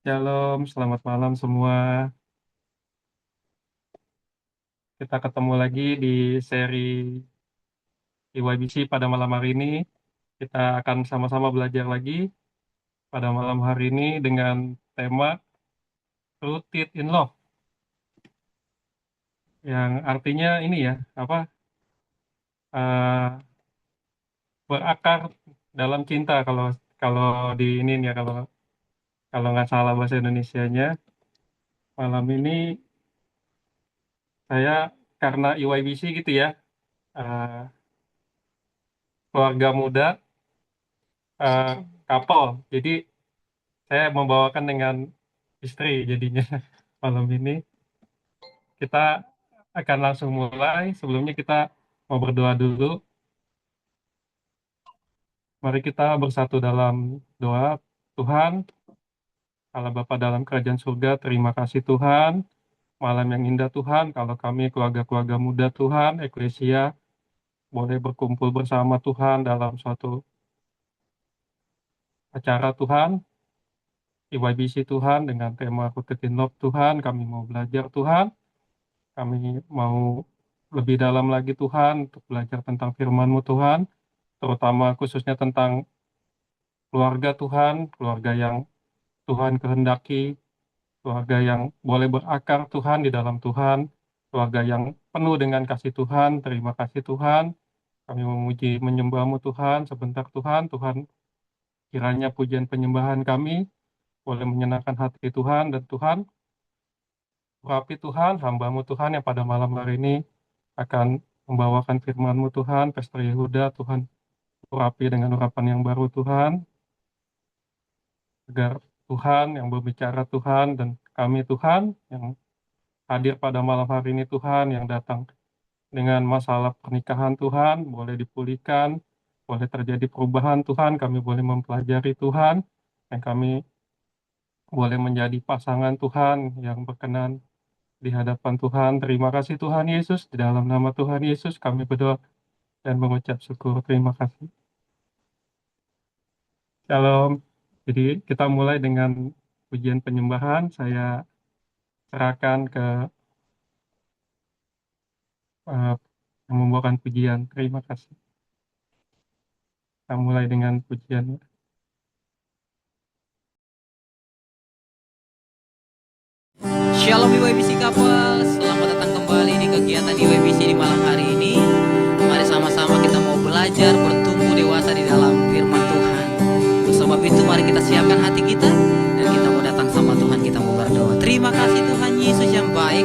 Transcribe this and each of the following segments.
Shalom, selamat malam semua. Kita ketemu lagi di seri YBC pada malam hari ini. Kita akan sama-sama belajar lagi pada malam hari ini dengan tema Rooted in Love, yang artinya ini ya, apa eh, berakar dalam cinta kalau kalau di ini ya kalau kalau nggak salah bahasa Indonesianya. Malam ini saya karena YBC gitu ya, eh, keluarga muda, eh, couple. Jadi saya membawakan dengan istri jadinya malam ini. Kita akan langsung mulai. Sebelumnya kita mau berdoa dulu. Mari kita bersatu dalam doa. Tuhan, Allah Bapa dalam kerajaan surga, terima kasih Tuhan. Malam yang indah Tuhan, kalau kami keluarga-keluarga muda Tuhan, Eklesia, boleh berkumpul bersama Tuhan dalam suatu acara Tuhan, YBC Tuhan, dengan tema Rooted in Love Tuhan, kami mau belajar Tuhan. Kami mau lebih dalam lagi Tuhan untuk belajar tentang firman-Mu Tuhan, terutama khususnya tentang keluarga Tuhan, keluarga yang Tuhan kehendaki, keluarga yang boleh berakar Tuhan di dalam Tuhan, keluarga yang penuh dengan kasih Tuhan. Terima kasih Tuhan. Kami memuji menyembah-Mu Tuhan. Sebentar Tuhan, Tuhan kiranya pujian penyembahan kami boleh menyenangkan hati Tuhan, dan Tuhan urapi Tuhan, hamba-Mu Tuhan yang pada malam hari ini akan membawakan firman-Mu Tuhan, Pastor Yehuda, Tuhan urapi dengan urapan yang baru Tuhan, agar Tuhan yang berbicara Tuhan dan kami Tuhan yang hadir pada malam hari ini Tuhan yang datang dengan masalah pernikahan Tuhan boleh dipulihkan, boleh terjadi perubahan Tuhan, kami boleh mempelajari Tuhan, dan kami boleh menjadi pasangan Tuhan yang berkenan di hadapan Tuhan. Terima kasih Tuhan Yesus, di dalam nama Tuhan Yesus kami berdoa dan mengucap syukur. Terima kasih. Shalom. Jadi kita mulai dengan pujian penyembahan. Saya serahkan ke eh, yang membawakan pujian. Terima kasih. Kita mulai dengan pujian. Shalom IYBC Couple, selamat datang kembali di kegiatan IYBC di malam hari ini. Mari sama-sama kita mau belajar bertumbuh dewasa di dalam firman Tuhan. Oleh sebab itu mari kita siapkan hati kita dan kita mau datang sama Tuhan, kita mau berdoa. Terima kasih Tuhan Yesus yang baik.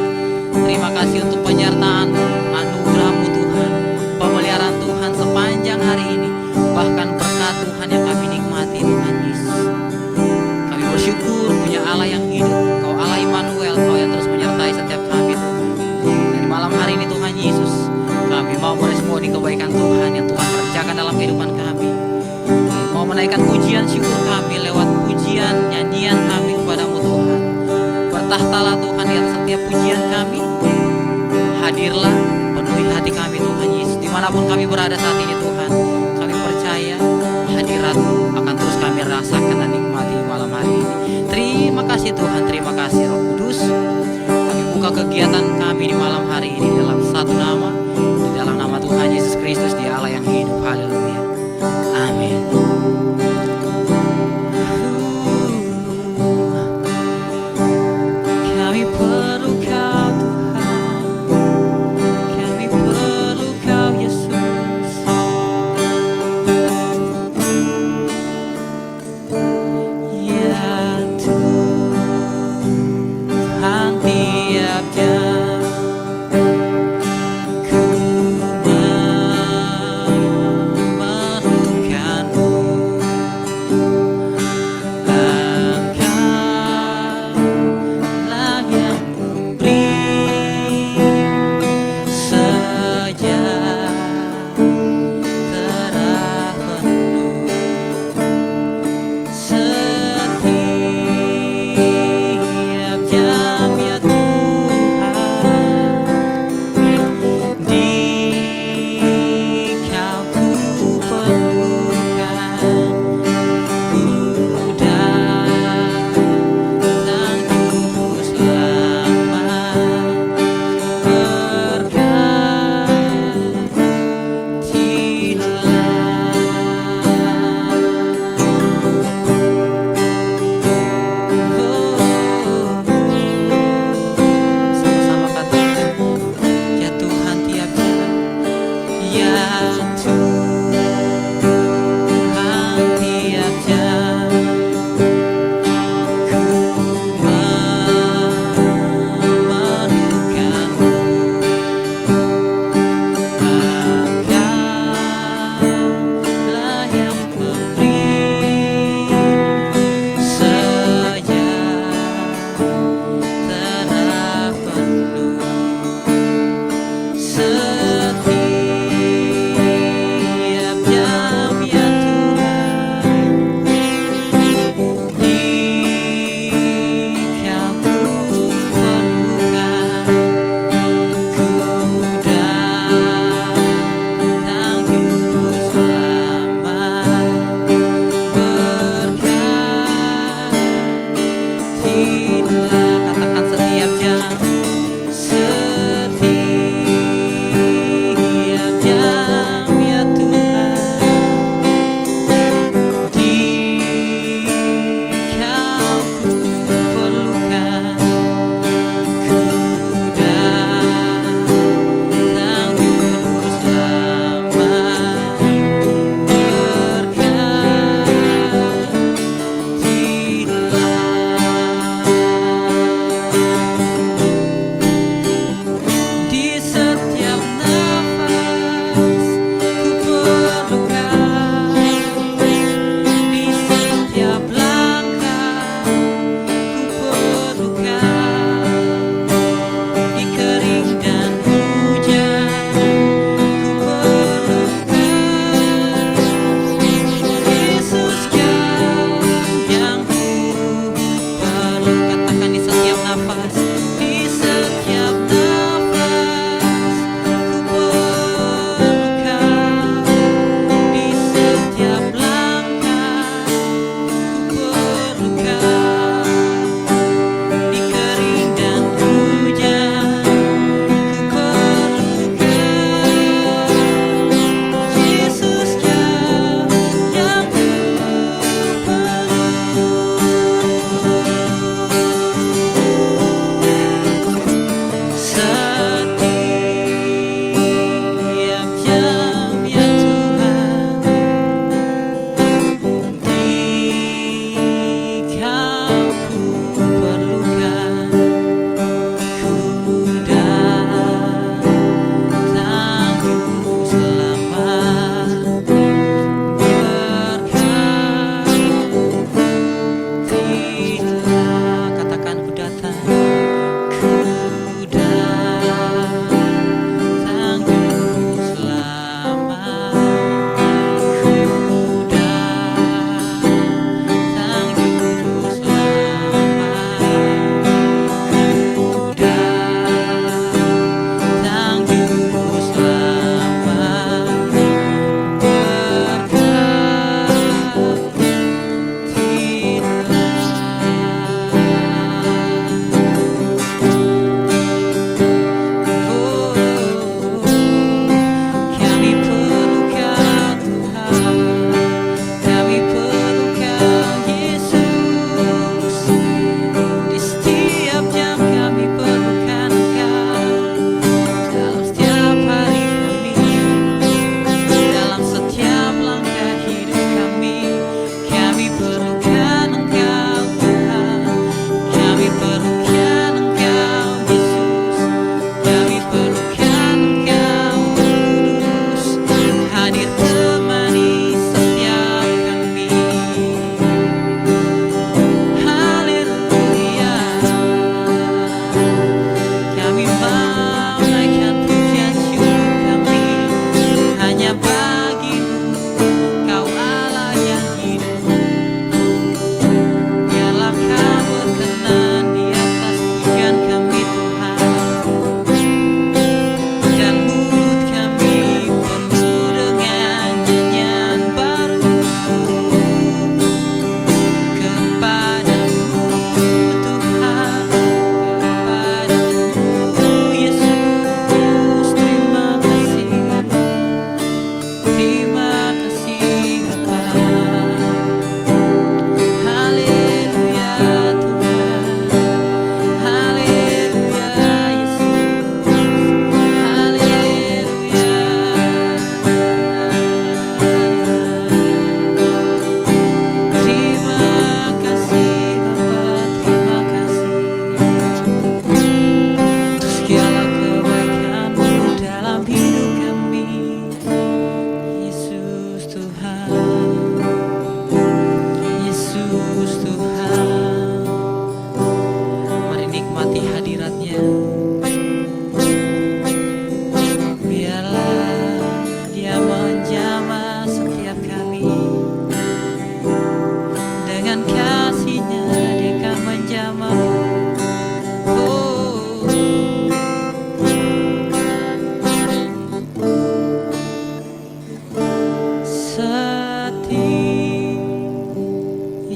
Terima kasih untuk penyertaan-Mu, anugerah-Mu Tuhan, pemeliharaan Tuhan sepanjang hari ini. Bahkan berkat Tuhan yang kami nikmati Tuhan Yesus. Kami bersyukur punya Allah yang hidup, Kau Allah Immanuel, Kau yang terus menyertai setiap kami Tuhan. Dan di malam hari ini Tuhan Yesus, kami mau meresponi kebaikan Tuhan yang Tuhan kerjakan dalam kehidupan kami. Mau menaikkan pujian syukur kami lewat pujian, nyanyian kami kepada-Mu Tuhan. Bertahtalah Tuhan di atas setiap pujian kami. Hadirlah, penuhi hati kami Tuhan Yesus. Dimanapun kami berada saat ini Tuhan, kami percaya hadirat-Mu akan terus kami rasakan dan nikmati malam hari ini. Terima kasih Tuhan, terima kasih Roh Kudus. Kami buka kegiatan kami di malam hari ini dalam satu nama, di dalam nama Tuhan Yesus Kristus, Dia Allah yang hidup. Haleluya. Amin. Kami perlu Kau Tuhan, kami perlu Kau Yesus. Ya Tuhan, tiapnya ku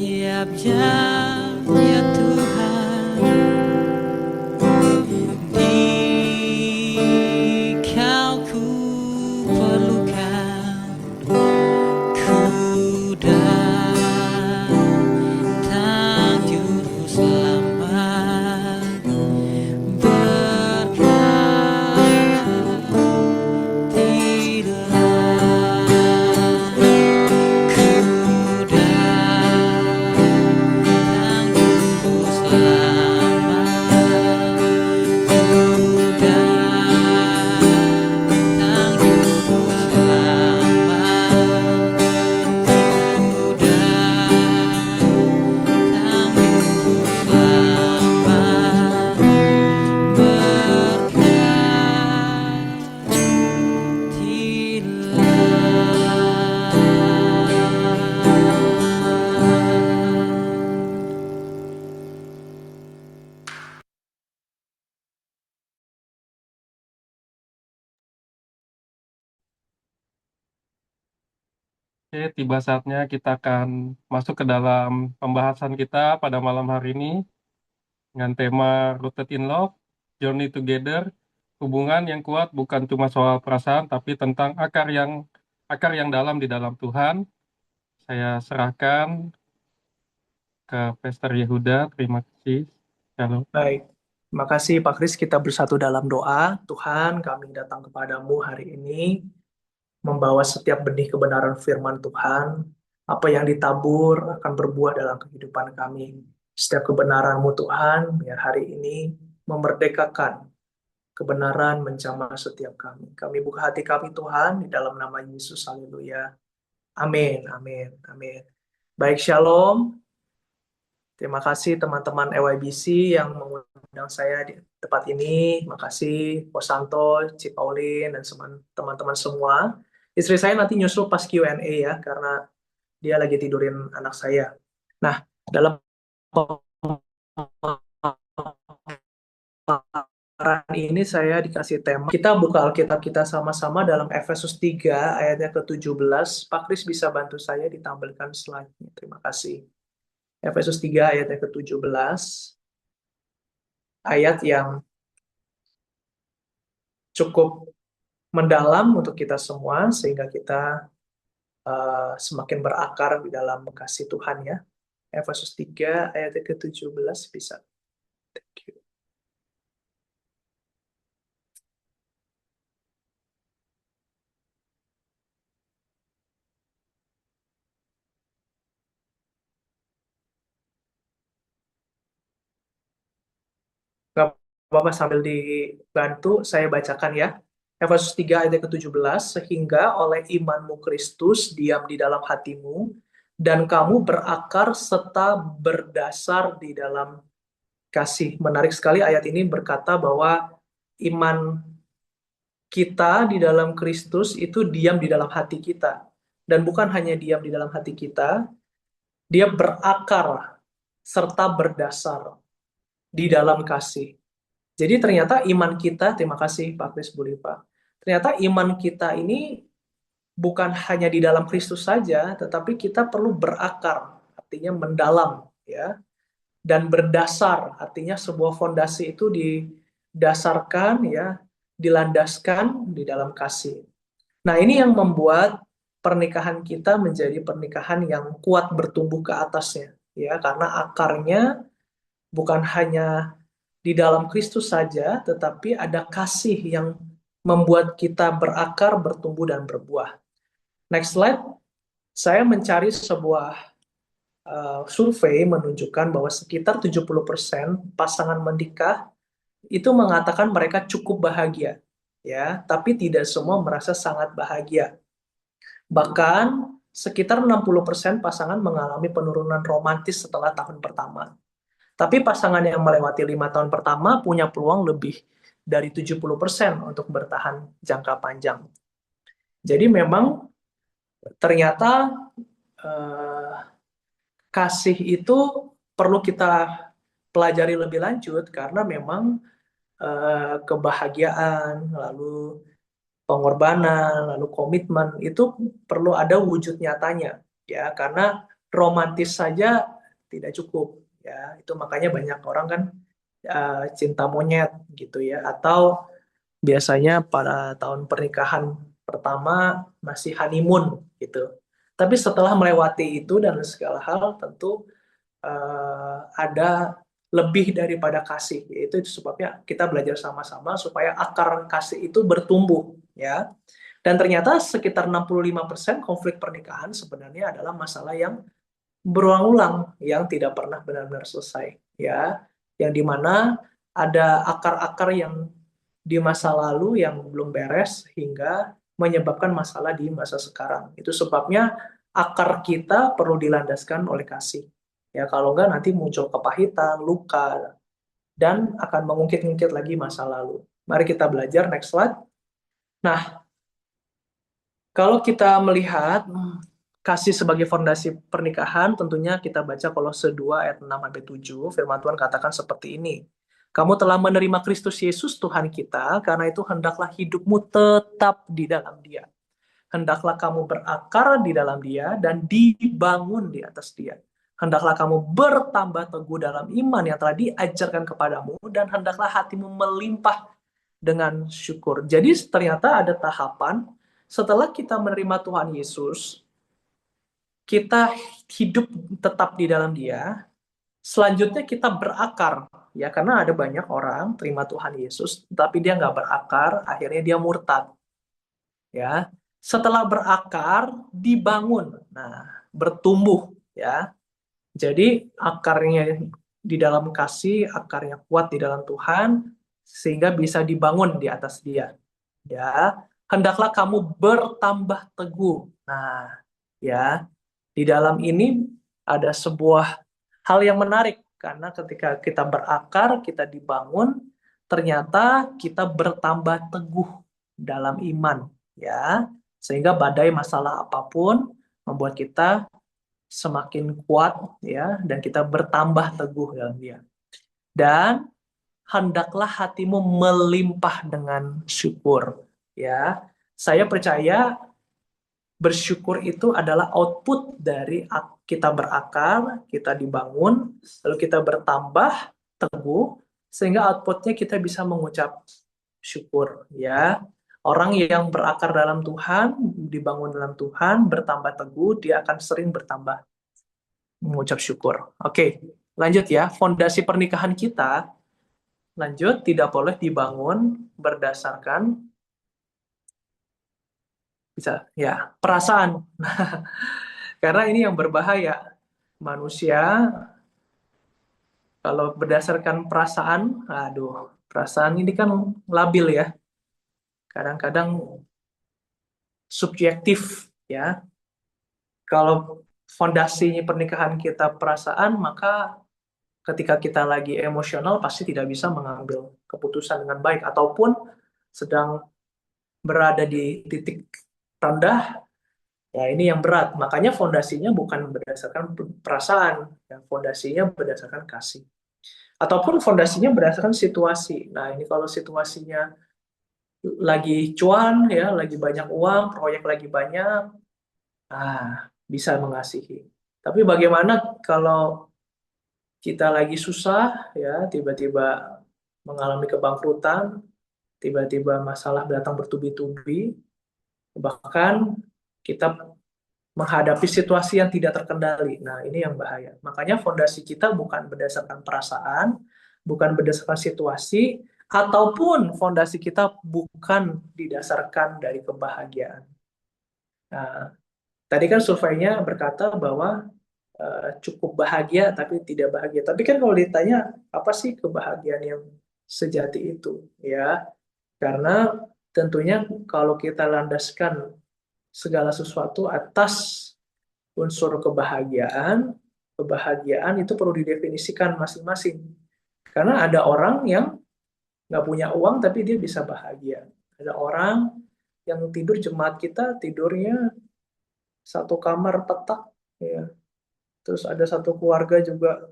Setiap jam ya Tuhan, di Kau ku perlukan, ku datang juru selamat, Oke, tiba saatnya kita akan masuk ke dalam pembahasan kita pada malam hari ini dengan tema Rooted in Love, Journey Together, hubungan yang kuat bukan cuma soal perasaan, tapi tentang akar yang dalam di dalam Tuhan. Saya serahkan ke Pastor Yehuda. Terima kasih. Shalom. Baik, terima kasih Pak Kris. Kita bersatu dalam doa. Tuhan, kami datang kepadamu hari ini, membawa setiap benih kebenaran firman Tuhan. Apa yang ditabur akan berbuah dalam kehidupan kami. Setiap kebenaran-Mu Tuhan, biar hari ini memerdekakan kebenaran menjamah setiap kami. Kami buka hati kami Tuhan, di dalam nama Yesus, haleluya. Amin, amin, amin. Baik, shalom. Terima kasih teman-teman EYBC yang mengundang saya di tempat ini. Terima kasih Posanto, Ci Pauline, dan teman-teman semua. Istri saya nanti nyusul pas Q&A ya, karena dia lagi tidurin anak saya. Nah, dalam pemaparan ini saya dikasih tema. Kita buka Alkitab kita sama-sama dalam Efesus 3 ayatnya ke-17. Pak Kris bisa bantu saya ditampilkan slide-nya. Terima kasih. Efesus 3 ayatnya ke-17. Ayat yang cukup mendalam untuk kita semua, sehingga kita semakin berakar di dalam kasih Tuhan ya. Efesus 3 ayat ke-17 bisa. Thank you. Nggak apa-apa, sambil dibantu saya bacakan ya. Efesus 3 ayat ke-17, sehingga oleh imanmu Kristus diam di dalam hatimu, dan kamu berakar serta berdasar di dalam kasih. Menarik sekali ayat ini berkata bahwa iman kita di dalam Kristus itu diam di dalam hati kita. Dan bukan hanya diam di dalam hati kita, dia berakar serta berdasar di dalam kasih. Jadi ternyata iman kita, terima kasih Pak Kris Bulipa, ternyata iman kita ini bukan hanya di dalam Kristus saja, tetapi kita perlu berakar, artinya mendalam, ya, dan berdasar, artinya sebuah fondasi itu didasarkan, ya, dilandaskan di dalam kasih. Nah, ini yang membuat pernikahan kita menjadi pernikahan yang kuat bertumbuh ke atasnya, ya, karena akarnya bukan hanya di dalam Kristus saja, tetapi ada kasih yang membuat kita berakar, bertumbuh, dan berbuah. Next slide. Saya mencari sebuah survei menunjukkan bahwa sekitar 70% pasangan menikah itu mengatakan mereka cukup bahagia, ya, tapi tidak semua merasa sangat bahagia. Bahkan sekitar 60% pasangan mengalami penurunan romantis setelah tahun pertama. Tapi pasangan yang melewati 5 tahun pertama punya peluang lebih dari 70% untuk bertahan jangka panjang. Jadi memang ternyata kasih itu perlu kita pelajari lebih lanjut karena memang kebahagiaan, lalu pengorbanan, lalu komitmen itu perlu ada wujud nyatanya ya, karena romantis saja tidak cukup ya. Itu makanya banyak orang kan cinta monyet gitu ya, atau biasanya pada tahun pernikahan pertama masih honeymoon gitu. Tapi setelah melewati itu dan segala hal tentu ada lebih daripada kasih. Itu sebabnya kita belajar sama-sama supaya akar kasih itu bertumbuh ya. Dan ternyata sekitar 65% konflik pernikahan sebenarnya adalah masalah yang berulang-ulang, yang tidak pernah benar-benar selesai ya. Yang dimana ada akar-akar yang di masa lalu yang belum beres hingga menyebabkan masalah di masa sekarang. Itu sebabnya akar kita perlu dilandaskan oleh kasih. Ya, kalau enggak nanti muncul kepahitan, luka, dan akan mengungkit-ungkit lagi masa lalu. Mari kita belajar, next slide. Nah, kalau kita melihat kasih sebagai fondasi pernikahan, tentunya kita baca Kolose 2 ayat 6-7, firman Tuhan katakan seperti ini. Kamu telah menerima Kristus Yesus Tuhan kita, karena itu hendaklah hidupmu tetap di dalam Dia. Hendaklah kamu berakar di dalam Dia dan dibangun di atas Dia. Hendaklah kamu bertambah teguh dalam iman yang telah diajarkan kepadamu, dan hendaklah hatimu melimpah dengan syukur. Jadi ternyata ada tahapan setelah kita menerima Tuhan Yesus, kita hidup tetap di dalam Dia. Selanjutnya kita berakar, ya, karena ada banyak orang terima Tuhan Yesus, tapi dia nggak berakar, akhirnya dia murtad. Ya, setelah berakar, dibangun, nah, bertumbuh, ya. Jadi akarnya di dalam kasih, akarnya kuat di dalam Tuhan, sehingga bisa dibangun di atas Dia. Ya, hendaklah kamu bertambah teguh. Nah, ya, di dalam ini ada sebuah hal yang menarik, karena ketika kita berakar, kita dibangun, ternyata kita bertambah teguh dalam iman, ya, sehingga badai masalah apapun membuat kita semakin kuat, ya, dan kita bertambah teguh dalam Dia. Dan hendaklah hatimu melimpah dengan syukur, ya. Saya percaya bersyukur itu adalah output dari kita berakar, kita dibangun, lalu kita bertambah teguh, sehingga outputnya kita bisa mengucap syukur. Ya, orang yang berakar dalam Tuhan, dibangun dalam Tuhan, bertambah teguh, dia akan sering bertambah mengucap syukur. Oke, lanjut ya. Fondasi pernikahan kita, lanjut, tidak boleh dibangun berdasarkan bisa ya perasaan. Karena ini yang berbahaya. Manusia kalau berdasarkan perasaan, aduh, perasaan ini kan labil ya. Kadang-kadang subjektif ya. Kalau fondasinya pernikahan kita perasaan, maka ketika kita lagi emosional pasti tidak bisa mengambil keputusan dengan baik, ataupun sedang berada di titik rendah. Ya, ini yang berat. Makanya fondasinya bukan berdasarkan perasaan, ya, fondasinya berdasarkan kasih. Ataupun fondasinya berdasarkan situasi. Nah, ini kalau situasinya lagi cuan, ya, lagi banyak uang, proyek lagi banyak, bisa mengasihi. Tapi bagaimana kalau kita lagi susah, ya, tiba-tiba mengalami kebangkrutan, tiba-tiba masalah datang bertubi-tubi, bahkan kita menghadapi situasi yang tidak terkendali. Nah, ini yang bahaya. Makanya fondasi kita bukan berdasarkan perasaan, bukan berdasarkan situasi, ataupun fondasi kita bukan didasarkan dari kebahagiaan. Nah, tadi kan surveinya berkata bahwa cukup bahagia tapi tidak bahagia. Tapi kan kalau ditanya apa sih kebahagiaan yang sejati itu, ya? Karena tentunya kalau kita landaskan segala sesuatu atas unsur kebahagiaan, kebahagiaan itu perlu didefinisikan masing-masing. Karena ada orang yang nggak punya uang tapi dia bisa bahagia. Ada orang yang tidur, jemaat kita tidurnya satu kamar petak, ya. Terus ada satu keluarga juga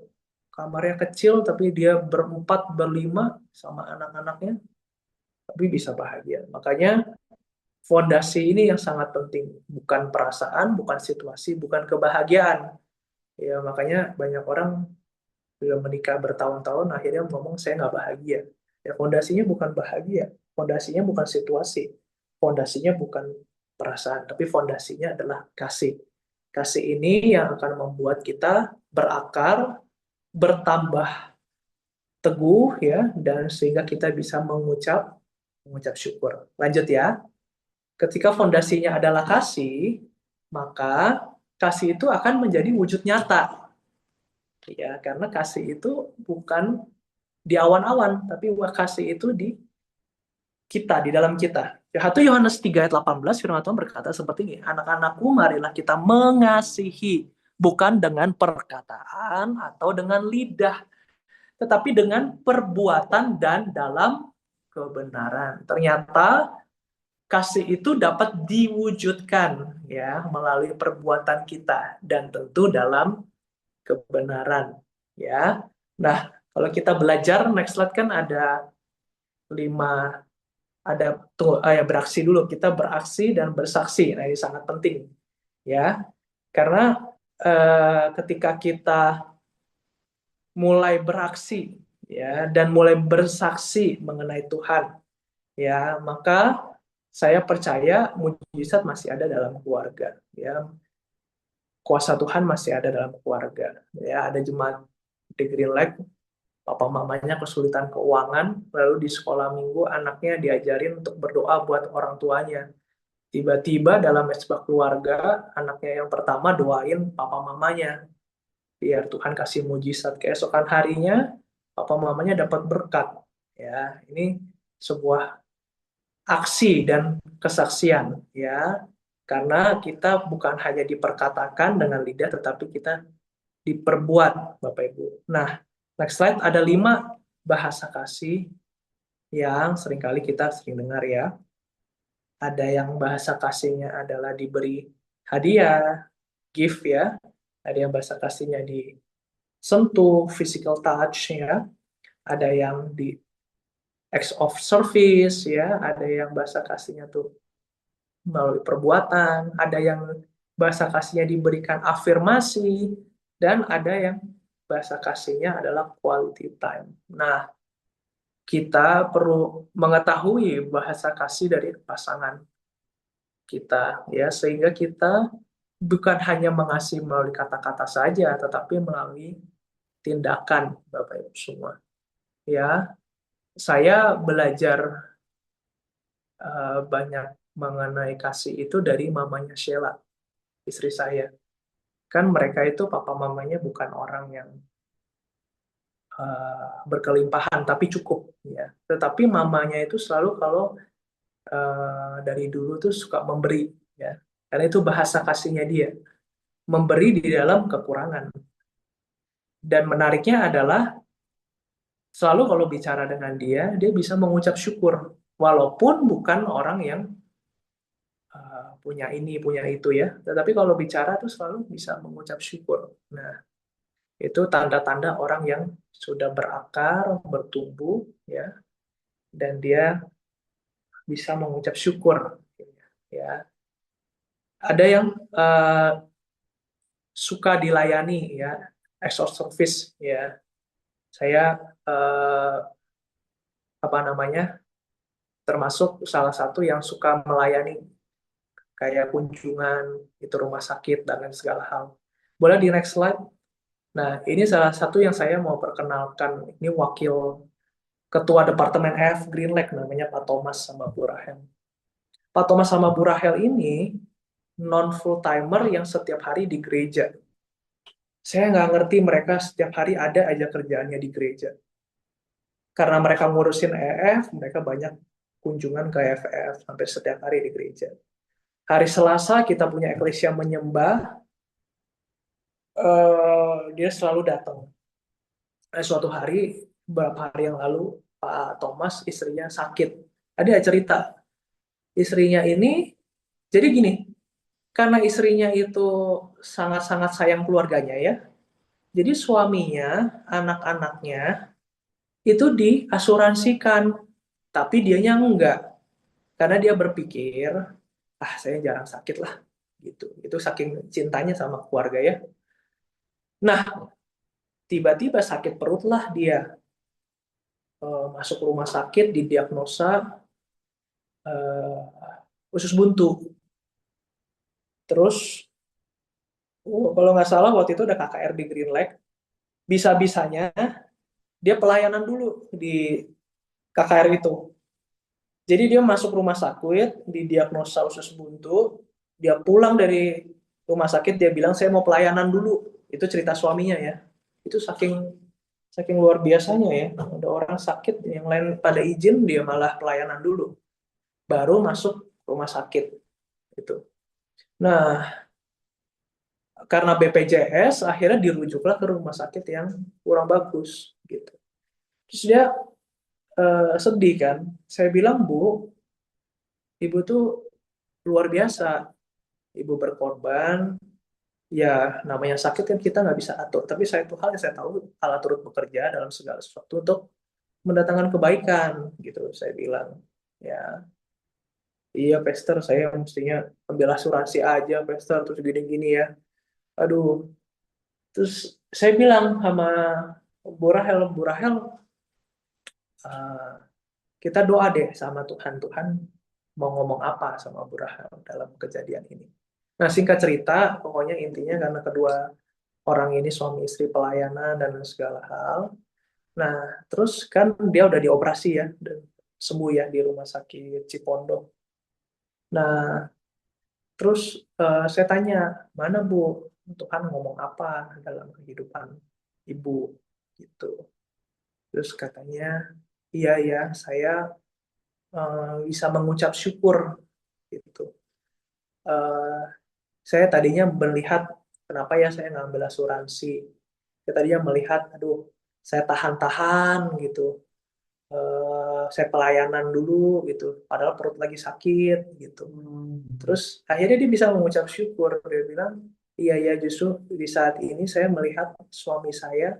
kamarnya kecil, tapi dia berempat, berlima sama anak-anaknya, tapi bisa bahagia. Makanya fondasi ini yang sangat penting, bukan perasaan, bukan situasi, bukan kebahagiaan. Ya, makanya banyak orang sudah menikah bertahun-tahun, akhirnya ngomong saya nggak bahagia. Ya, fondasinya bukan bahagia, fondasinya bukan situasi, fondasinya bukan perasaan, tapi fondasinya adalah kasih. Kasih ini yang akan membuat kita berakar, bertambah teguh ya, dan sehingga kita bisa mengucap syukur. Lanjut ya. Ketika fondasinya adalah kasih, maka kasih itu akan menjadi wujud nyata. Ya, karena kasih itu bukan di awan-awan, tapi kasih itu di kita, di dalam kita. 1 Yohanes 3 ayat 18, firman Tuhan berkata seperti ini, anak-anakku marilah kita mengasihi, bukan dengan perkataan atau dengan lidah, tetapi dengan perbuatan dan dalam kebenaran. Ternyata kasih itu dapat diwujudkan ya melalui perbuatan kita dan tentu dalam kebenaran ya. Nah, kalau kita belajar next slide kan ada 5, ada ya beraksi dulu, kita beraksi dan bersaksi. Nah, ini sangat penting ya. Karena ketika kita mulai beraksi ya dan mulai bersaksi mengenai Tuhan ya, maka saya percaya mujizat masih ada dalam keluarga ya, kuasa Tuhan masih ada dalam keluarga ya. Ada jemaat di Green Lake, papa mamanya kesulitan keuangan, lalu di sekolah minggu anaknya diajarin untuk berdoa buat orang tuanya. Tiba-tiba dalam mesbah keluarga, anaknya yang pertama doain papa mamanya biar Tuhan kasih mujizat. Keesokan harinya papa mamanya dapat berkat ya. Ini sebuah aksi dan kesaksian ya, karena kita bukan hanya diperkatakan dengan lidah tetapi kita diperbuat, Bapak Ibu. Nah, next slide, ada 5 bahasa kasih yang seringkali kita sering dengar ya. Ada yang bahasa kasihnya adalah diberi hadiah, gift ya. Ada yang bahasa kasihnya disentuh, physical touch ya. Ada yang di acts of service ya, ada yang bahasa kasihnya tuh melalui perbuatan, ada yang bahasa kasihnya diberikan afirmasi, dan ada yang bahasa kasihnya adalah quality time. Nah, kita perlu mengetahui bahasa kasih dari pasangan kita ya, sehingga kita bukan hanya mengasihi melalui kata-kata saja, tetapi melalui tindakan, Bapak Ibu semua. Ya, saya belajar banyak mengenai kasih itu dari mamanya Sheila, istri saya. Kan mereka itu papa mamanya bukan orang yang berkelimpahan, tapi cukup ya. Tetapi mamanya itu selalu kalau dari dulu tuh suka memberi ya. Karena itu bahasa kasihnya dia, memberi di dalam kekurangan. Dan menariknya adalah selalu kalau bicara dengan dia, dia bisa mengucap syukur walaupun bukan orang yang punya ini, punya itu ya. Tetapi kalau bicara tuh selalu bisa mengucap syukur. Nah, itu tanda-tanda orang yang sudah berakar, bertumbuh, ya, dan dia bisa mengucap syukur. Ya, ada yang suka dilayani, ya, acts of service, ya. Saya apa namanya, termasuk salah satu yang suka melayani kayak kunjungan itu rumah sakit dan lain segala hal. Boleh di next slide. Nah, ini salah satu yang saya mau perkenalkan. Ini wakil ketua departemen F Green Lake, namanya Pak Thomas sama Bu Rahel. Pak Thomas sama Bu Rahel ini non full timer yang setiap hari di gereja. Saya nggak ngerti mereka setiap hari ada aja kerjaannya di gereja. Karena mereka ngurusin EF, mereka banyak kunjungan ke EFF sampai setiap hari di gereja. Hari Selasa kita punya eklesia menyembah, dia selalu datang. Suatu hari, beberapa hari yang lalu, Pak Thomas istrinya sakit. Dia cerita, istrinya ini, jadi gini, karena istrinya itu sangat-sangat sayang keluarganya ya, Jadi suaminya, anak-anaknya itu diasuransikan, tapi dianya enggak. Karena dia berpikir, ah saya jarang sakit lah. Gitu. Itu saking cintanya sama keluarga ya. Nah, tiba-tiba sakit perut lah dia. Masuk rumah sakit, didiagnosa usus buntu. Terus, kalau nggak salah waktu itu ada KKR di Green Lake. Bisa-bisanya dia pelayanan dulu di KKR itu. Jadi dia masuk rumah sakit, didiagnosa usus buntu, dia pulang dari rumah sakit, dia bilang saya mau pelayanan dulu. Itu cerita suaminya ya. Itu saking saking luar biasanya ya. Ada orang sakit, yang lain pada izin, dia malah pelayanan dulu. Baru masuk rumah sakit. Itu. Nah, karena BPJS, akhirnya dirujuklah ke rumah sakit yang kurang bagus. Gitu. Terus dia sedih kan. Saya bilang, Bu, Ibu tuh luar biasa. Ibu berkorban, ya namanya sakit kan kita nggak bisa atur. Tapi saya tuh hal yang saya tahu, Allah turut bekerja dalam segala sesuatu untuk mendatangkan kebaikan, gitu. Saya bilang, ya iya Pastor, saya mestinya ambil asuransi aja Pastor, terus gini-gini ya. Aduh, terus saya bilang sama Bu Rahel, eh, kita doa deh sama Tuhan. Tuhan mau ngomong apa sama Bu Rahel dalam kejadian ini. Nah, singkat cerita, pokoknya intinya karena kedua orang ini suami istri pelayanan dan segala hal. Nah, terus kan dia udah dioperasi ya, dan sembuh ya di rumah sakit Cipondo. Nah, terus saya tanya, mana Bu, Tuhan ngomong apa dalam kehidupan Ibu? Gitu. Terus katanya, iya ya, saya bisa mengucap syukur gitu. Eh, saya tadinya melihat kenapa ya saya ngambil asuransi. Saya tadinya melihat, aduh, saya tahan-tahan gitu. Saya pelayanan dulu gitu, padahal perut lagi sakit gitu. Terus akhirnya dia bisa mengucap syukur. Dia bilang, iya ya, justru di saat ini saya melihat suami saya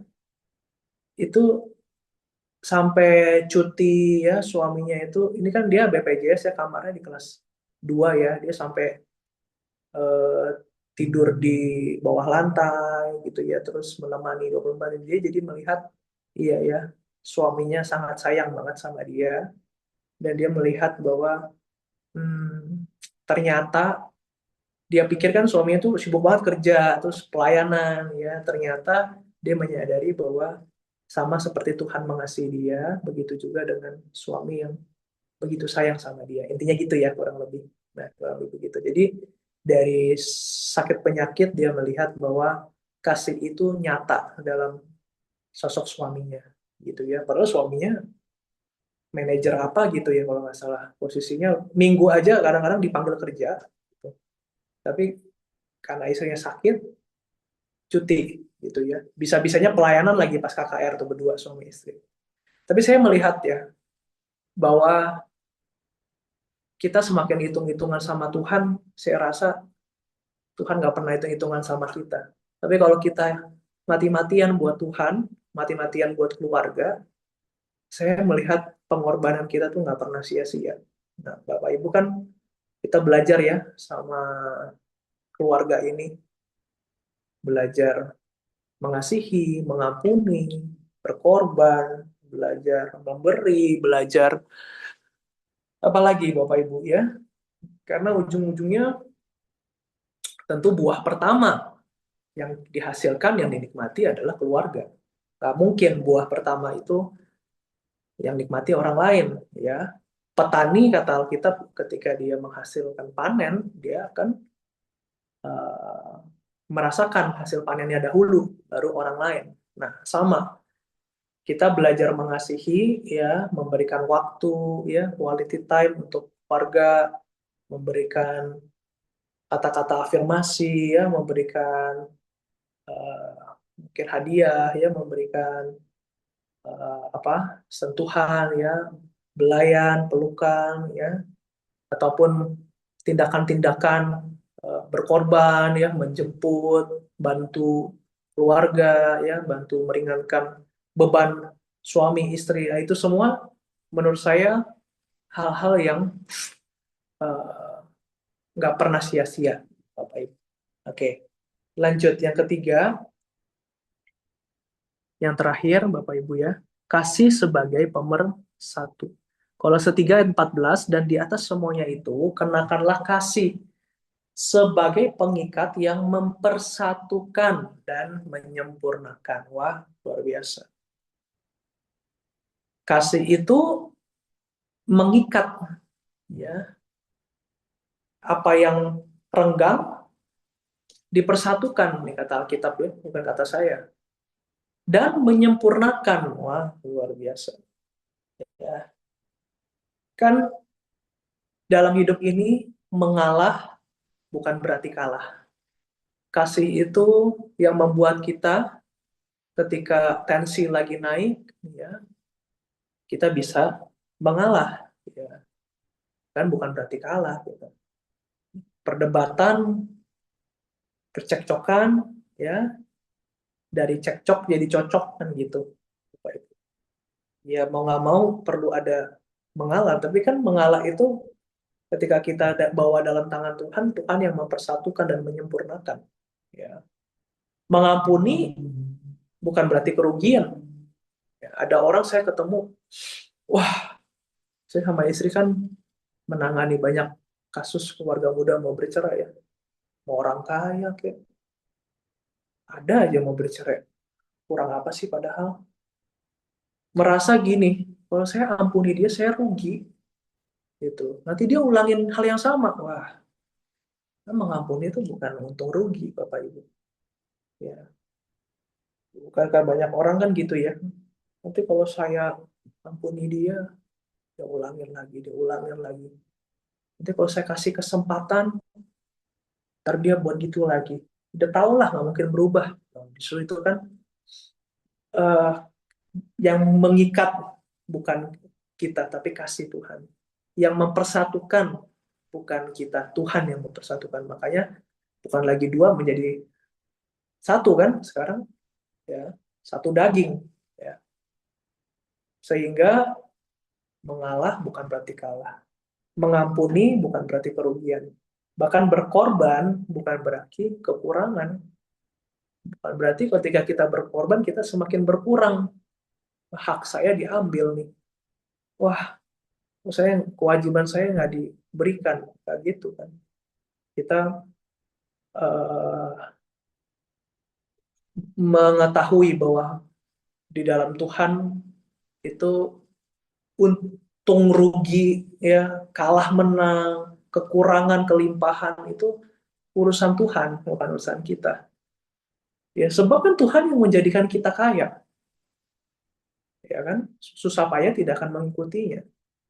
itu sampai cuti ya, suaminya itu, ini kan dia BPJS ya, kamarnya di kelas 2 ya, dia sampai eh, tidur di bawah lantai gitu ya, terus menemani 24 jam. Dia jadi melihat, iya ya, suaminya sangat sayang banget sama dia, dan dia melihat bahwa ternyata dia pikirkan suaminya tuh sibuk banget kerja, terus pelayanan ya, ternyata dia menyadari bahwa sama seperti Tuhan mengasihi dia, begitu juga dengan suami yang begitu sayang sama dia. Intinya gitu ya, kurang lebih. Nah, kurang lebih begitu. Jadi dari sakit penyakit dia melihat bahwa kasih itu nyata dalam sosok suaminya, gitu ya. Padahal suaminya manajer apa gitu ya, kalau nggak salah posisinya, minggu aja kadang-kadang dipanggil kerja gitu. Tapi karena istrinya sakit, cuti gitu ya, bisa-bisanya pelayanan lagi pas KKR tuh berdua suami istri. Tapi saya melihat ya bahwa kita semakin hitung-hitungan sama Tuhan, saya rasa Tuhan nggak pernah hitung-hitungan sama kita. Tapi kalau kita mati-matian buat Tuhan, mati-matian buat keluarga, saya melihat pengorbanan kita tuh nggak pernah sia-sia. Nah, Bapak Ibu kan kita belajar ya sama keluarga ini, belajar mengasihi, mengampuni, berkorban, belajar memberi, belajar apalagi Bapak Ibu ya. Karena ujung-ujungnya tentu buah pertama yang dihasilkan, yang dinikmati adalah keluarga. Gak mungkin buah pertama itu yang nikmati orang lain ya. Petani kata Alkitab ketika dia menghasilkan panen, dia akan uh, merasakan hasil panennya dahulu, baru orang lain. Nah, sama kita belajar mengasihi ya, memberikan waktu ya, quality time untuk keluarga, memberikan kata-kata afirmasi ya, memberikan mungkin hadiah ya, memberikan apa, sentuhan ya, belayan, pelukan ya, ataupun tindakan-tindakan berkorban ya, menjemput, bantu keluarga, ya, bantu meringankan beban suami istri. Nah, itu semua menurut saya hal-hal yang eh, nggak pernah sia-sia, Bapak Ibu. Oke, lanjut yang ketiga, yang terakhir, Bapak Ibu ya, kasih sebagai pemersatu. Kolose 3 ayat 14, dan di atas semuanya itu, kenakanlah kasih sebagai pengikat yang mempersatukan dan menyempurnakan. Wah, luar biasa. Kasih itu mengikat, ya, apa yang renggang dipersatukan, nih kata Alkitab ya, bukan kata saya. Dan menyempurnakan. Wah, luar biasa. Ya, kan dalam hidup ini mengalah bukan berarti kalah. Kasih itu yang membuat kita ketika tensi lagi naik, ya, kita bisa mengalah, ya. Kan bukan berarti kalah, gitu. Perdebatan, percekcokan, ya, dari cekcok jadi cocok kan gitu. Ya mau nggak mau perlu ada mengalah, tapi kan mengalah itu ketika kita bawa dalam tangan Tuhan, Tuhan yang mempersatukan dan menyempurnakan. Ya. Mengampuni bukan berarti kerugian. Ya, ada orang saya ketemu, wah, saya sama istri kan menangani banyak kasus keluarga muda mau bercerai ya. Mau orang kaya, kayak ada aja mau bercerai. Kurang apa sih padahal? Merasa gini, kalau saya ampuni dia, saya rugi. Gitu. Nanti dia ulangin hal yang sama. Wah, kan mengampuni itu bukan untung rugi, Bapak Ibu. Ya, bukankah banyak orang kan gitu ya. Nanti kalau saya ampuni dia, dia ulangin lagi, dia ulangin lagi. Nanti kalau saya kasih kesempatan, ntar dia buat gitu lagi. Udah tau lah, nggak mungkin berubah. Nah, justru itu kan eh, yang mengikat bukan kita, tapi kasih Tuhan. Yang mempersatukan bukan kita, Tuhan yang mempersatukan. Makanya bukan lagi dua menjadi satu kan sekarang, ya, satu daging, ya. Sehingga mengalah bukan berarti kalah. Mengampuni bukan berarti kerugian. Bahkan berkorban bukan berarti kekurangan. Bukan berarti ketika kita berkorban, kita semakin berkurang. Hak saya diambil nih. Wah, saya kewajiban saya nggak diberikan. Kayak gitu kan. Kita eh, mengetahui bahwa di dalam Tuhan itu untung rugi, ya, kalah menang, kekurangan, kelimpahan itu urusan Tuhan, bukan urusan kita. Ya, sebab kan Tuhan yang menjadikan kita kaya, ya kan? Susah payah tidak akan mengikutinya.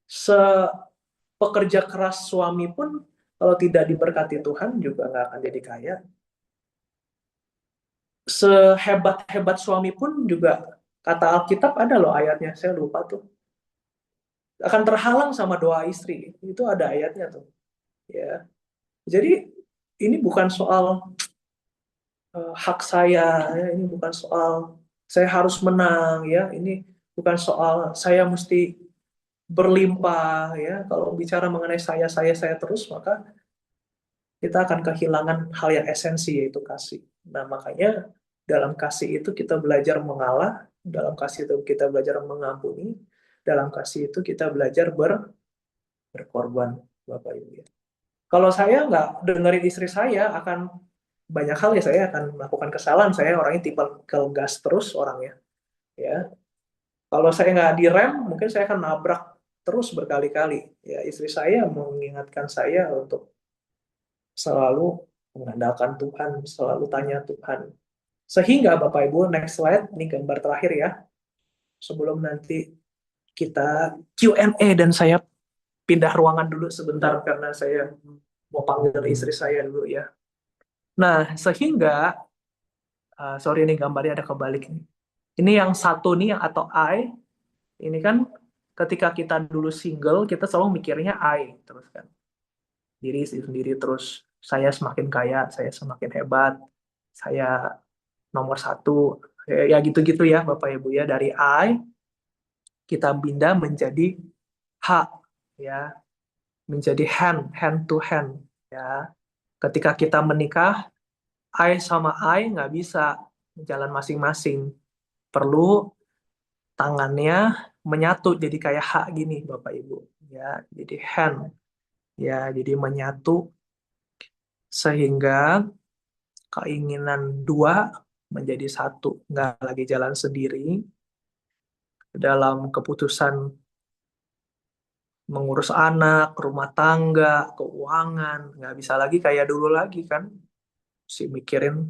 Sepekerja keras suami pun kalau tidak diberkati Tuhan juga nggak akan jadi kaya. Sehebat-hebat suami pun juga kata Alkitab ada loh ayatnya, saya lupa tuh. Akan terhalang sama doa istri. Itu ada ayatnya tuh. Ya. Jadi ini bukan soal hak saya, ya. Ini bukan soal saya harus menang, ya. Ini bukan soal saya mesti berlimpah, ya. Kalau bicara mengenai saya terus, maka kita akan kehilangan hal yang esensi, yaitu kasih. Nah, makanya dalam kasih itu kita belajar mengalah, dalam kasih itu kita belajar mengampuni, dalam kasih itu kita belajar berkorban, Bapak Ibu ya. Kalau saya nggak dengerin istri saya, akan banyak hal ya, saya akan melakukan kesalahan. Saya orangnya tipe gas terus orangnya, ya. Kalau saya nggak direm, mungkin saya akan nabrak terus berkali-kali. Ya, istri saya mengingatkan saya untuk selalu mengandalkan Tuhan, selalu tanya Tuhan. Sehingga Bapak Ibu, next slide, ini gambar terakhir ya. Sebelum nanti kita Q&A dan saya pindah ruangan dulu sebentar karena saya mau panggil istri saya dulu ya. Nah, sehingga sorry nih gambarnya ada kebalik nih. Ini yang satu nih yang atau I, ini kan ketika kita dulu single, kita selalu mikirnya I terus kan. Diri sendiri terus, saya semakin kaya, saya semakin hebat, saya nomor satu. Ya gitu-gitu ya Bapak Ibu ya. Dari I kita pindah menjadi H ya, menjadi hand to hand ya. Ketika kita menikah, I sama I nggak bisa jalan masing-masing. Perlu tangannya menyatu jadi kayak H gini Bapak Ibu ya. Jadi hand ya, jadi menyatu sehingga keinginan dua menjadi satu, nggak lagi jalan sendiri dalam keputusan mengurus anak, rumah tangga, keuangan, nggak bisa lagi kayak dulu lagi kan, si mikirin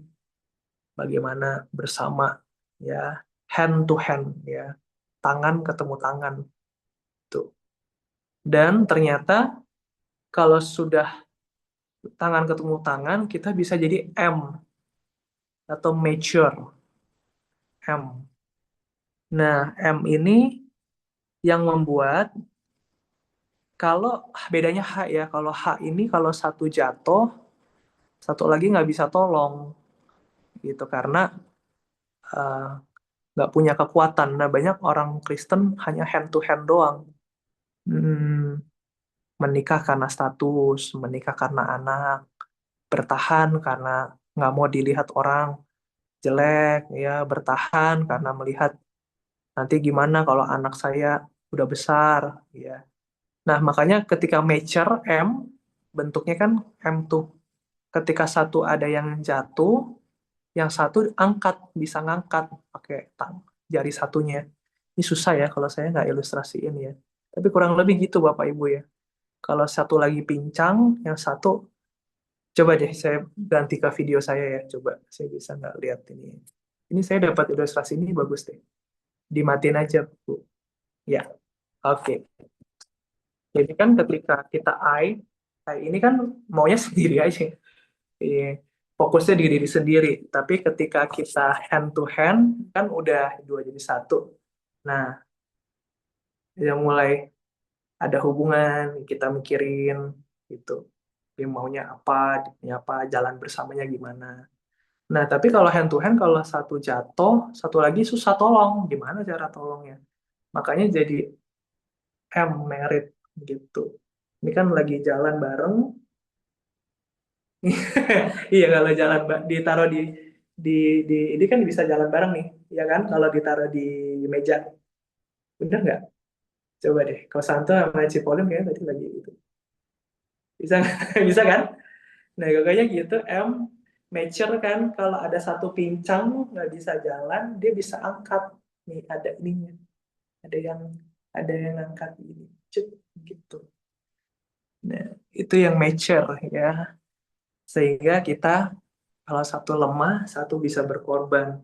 bagaimana bersama ya, hand to hand ya, tangan ketemu tangan tuh. Dan ternyata kalau sudah tangan ketemu tangan, kita bisa jadi M atau mature M. Nah, M ini yang membuat kalau bedanya H ya, kalau H ini kalau satu jatuh, satu lagi nggak bisa tolong gitu karena eh, nggak punya kekuatan. Nah, banyak orang Kristen hanya hand to hand doang. Hmm, menikah karena status, menikah karena anak, bertahan karena nggak mau dilihat orang jelek, ya bertahan karena melihat nanti gimana kalau anak saya udah besar, ya. Nah, makanya ketika mature M, bentuknya kan M tuh. Ketika satu ada yang jatuh, yang satu angkat, bisa ngangkat pakai jari satunya. Ini susah ya kalau saya nggak ilustrasiin ya. Tapi kurang lebih gitu Bapak Ibu ya. Kalau satu lagi pincang, yang satu, coba deh saya ganti ke video saya ya. Coba, saya bisa nggak lihat ini. Ini saya dapat ilustrasi ini bagus deh. Dimatiin aja, Bu. Ya, oke. Jadi kan ketika kita I ini kan maunya sendiri aja. Iya, fokusnya di diri sendiri. Tapi ketika kita hand to hand, kan udah dua jadi satu. Nah, yang mulai ada hubungan, kita mikirin gitu. Dia maunya apa, dia punya apa, jalan bersamanya gimana. Nah, tapi kalau hand to hand, kalau satu jatuh, satu lagi susah tolong. Gimana cara tolongnya? Makanya jadi married gitu. Ini kan lagi jalan bareng. Iya, kalau jalan ditaruh di ini kan bisa jalan bareng nih, ya kan? Kalau ditaruh di meja, bener nggak? Coba deh. Kalau Santo sama Cipollin kayaknya tadi lagi itu. Bisa bisa kan? Nah, kayaknya gitu. Mature kan, kalau ada satu pincang nggak bisa jalan, dia bisa angkat. Nih ada ininya, ada yang angkat ini, cuk gitu. Nah, itu yang mature ya. Sehingga kita kalau satu lemah, satu bisa berkorban.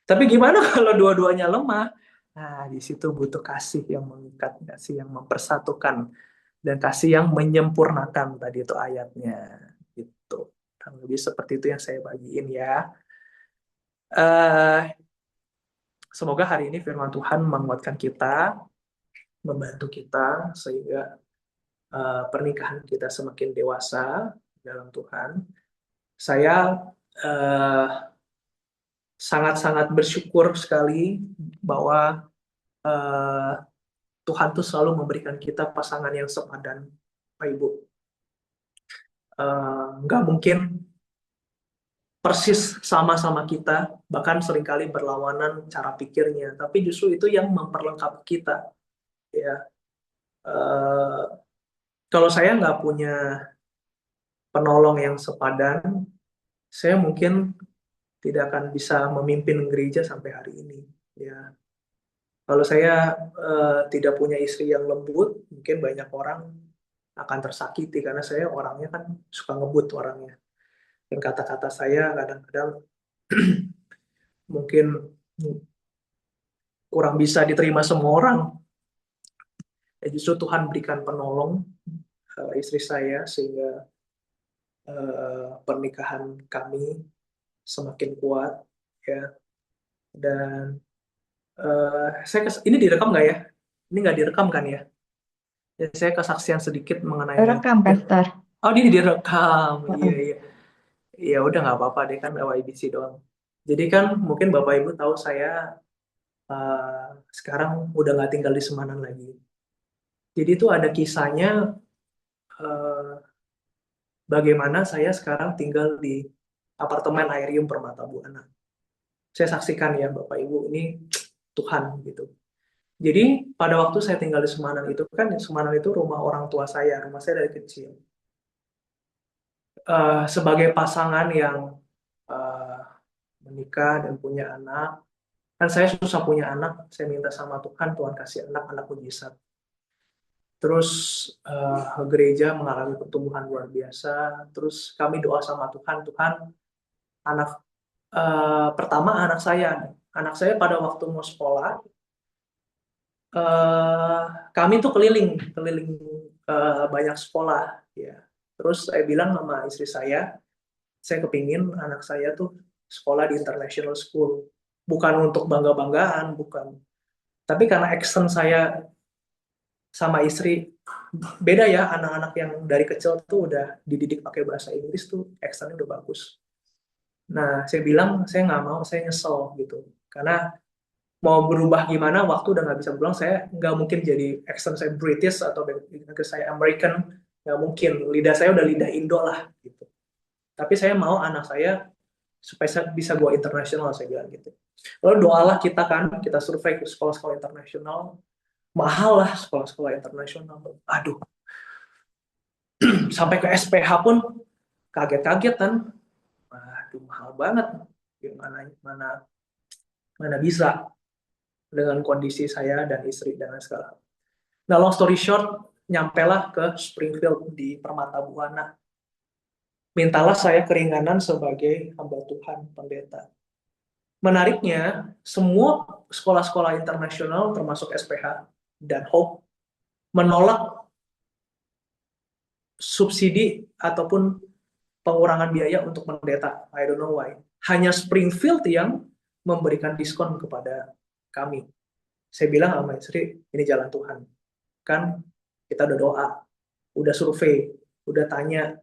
Tapi gimana kalau dua-duanya lemah? Nah, di situ butuh kasih yang mengikat, kasih yang mempersatukan, dan kasih yang menyempurnakan tadi itu ayatnya. Gitu. Kurang lebih seperti itu yang saya bagiin ya. eh Semoga hari ini firman Tuhan menguatkan kita, membantu kita, sehingga pernikahan kita semakin dewasa dalam Tuhan. Saya eh, sangat-sangat bersyukur sekali bahwa eh, Tuhan tuh selalu memberikan kita pasangan yang sepadan, Pak Ibu. Nggak mungkin persis sama-sama kita, bahkan seringkali berlawanan cara pikirnya. Tapi justru itu yang memperlengkapi kita. Ya, Eh, kalau saya nggak punya penolong yang sepadan, saya mungkin tidak akan bisa memimpin gereja sampai hari ini. Ya, kalau saya tidak punya istri yang lembut, mungkin banyak orang akan tersakiti karena saya orangnya kan suka ngebut orangnya. Dan kata-kata saya kadang-kadang mungkin kurang bisa diterima semua orang. Ya, justru Tuhan berikan penolong istri saya sehingga pernikahan kami semakin kuat ya. Dan ini direkam nggak ya? Ini nggak direkam kan ya? Ya, saya kesaksian sedikit mengenai Rekam, ya. Pastor. Oh, ini direkam. Iya, Heeh. iya. Ya udah nggak apa-apa deh kan YBC doang. Jadi kan mungkin Bapak Ibu tahu saya sekarang udah nggak tinggal di Semanan lagi. Jadi itu ada kisahnya eh, bagaimana saya sekarang tinggal di apartemen Aerium Permata Buana. Saya saksikan ya Bapak Ibu, ini Tuhan gitu. Jadi pada waktu saya tinggal di Semanan itu kan, Semanan itu rumah orang tua saya, rumah saya dari kecil. Sebagai pasangan yang eh, menikah dan punya anak, kan saya susah punya anak, saya minta sama Tuhan, Tuhan kasih anak-anak mujizat. Terus gereja mengalami pertumbuhan luar biasa. Terus kami doa sama Tuhan, Tuhan anak pertama anak saya pada waktu mau sekolah, eh, kami tuh keliling keliling banyak sekolah ya. Terus saya bilang sama istri saya kepingin anak saya tuh sekolah di international school, bukan untuk bangga-banggaan, bukan, tapi karena action saya sama istri beda ya, anak-anak yang dari kecil tuh udah dididik pakai bahasa Inggris tuh actionnya udah bagus. Nah, saya bilang saya nggak mau, saya nyesel gitu, karena mau berubah gimana, waktu udah nggak bisa berulang. Saya nggak mungkin jadi accent saya British atau ke saya American, nggak mungkin. Lidah saya udah lidah Indo lah gitu. Tapi saya mau anak saya supaya saya bisa go internasional, saya bilang gitu. Lalu doalah kita kan, kita survei ke sekolah-sekolah internasional, mahal lah sekolah-sekolah internasional. Aduh, sampai ke SPH pun kaget-kaget kan. Aduh, mahal banget. Gimana mana mana bisa dengan kondisi saya dan istri dan segala. Nah, long story short, nyampelah ke Springfield di Permata Buana. Mintalah saya keringanan sebagai hamba Tuhan, pendeta. Menariknya, semua sekolah-sekolah internasional termasuk SPH dan Hope menolak subsidi ataupun pengurangan biaya untuk pendeta. I don't know why. Hanya Springfield yang memberikan diskon kepada kami. Saya bilang sama istri, ini jalan Tuhan. Kan kita udah doa, udah survei, udah tanya,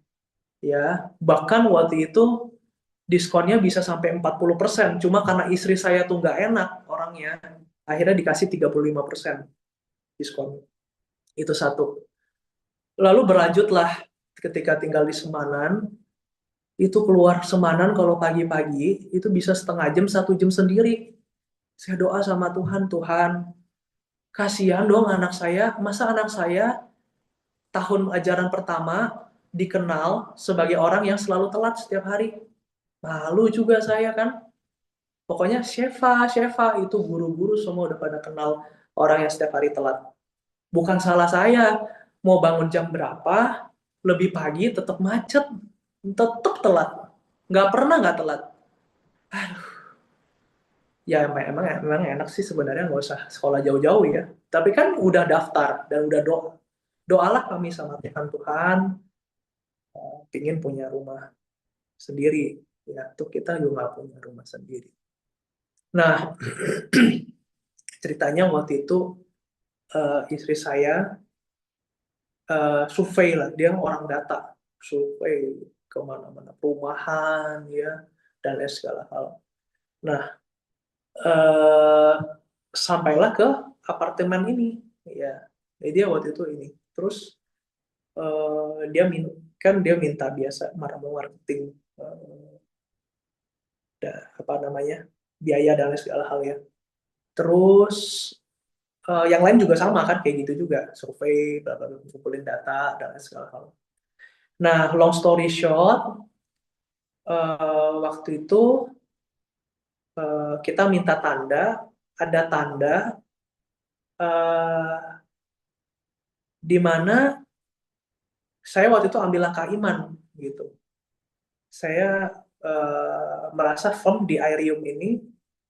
ya. Bahkan waktu itu diskonnya bisa sampai 40%. Cuma karena istri saya tuh nggak enak orangnya, akhirnya dikasih 35% diskon. Itu satu. Lalu berlanjutlah ketika tinggal di Semanan, itu keluar Semanan kalau pagi-pagi itu bisa setengah jam, 1 jam sendiri. Saya doa sama Tuhan, Tuhan, kasihan dong anak saya, masa anak saya tahun ajaran pertama dikenal sebagai orang yang selalu telat setiap hari. Malu juga saya kan. Pokoknya Shefa itu guru-guru semua udah pada kenal orang yang setiap hari telat. Bukan salah saya, mau bangun jam berapa, lebih pagi tetap macet, tetap telat. Nggak pernah nggak telat. Aduh, ya emang enak sih sebenarnya nggak usah sekolah jauh-jauh ya. Tapi kan udah daftar dan udah doa. Doalah kami sama Tuhan, Tuhan, pingin punya rumah sendiri. Ya, tuh kita juga nggak punya rumah sendiri. Nah, ceritanya waktu itu istri saya survei lah, dia orang data, survei kemana-mana perumahan ya dan lain segala hal. Nah, eh, sampailah ke apartemen ini ya. Jadi dia waktu itu ini, terus dia minta biasa marketing, apa namanya, biaya dan lain segala hal ya. Terus yang lain juga sama kan, kayak gitu juga, survei, kumpulin data dan segala hal. Nah, long story short, waktu itu kita minta tanda, ada tanda di mana saya waktu itu ambil langkah iman gitu. Saya merasa firm di Aerium ini,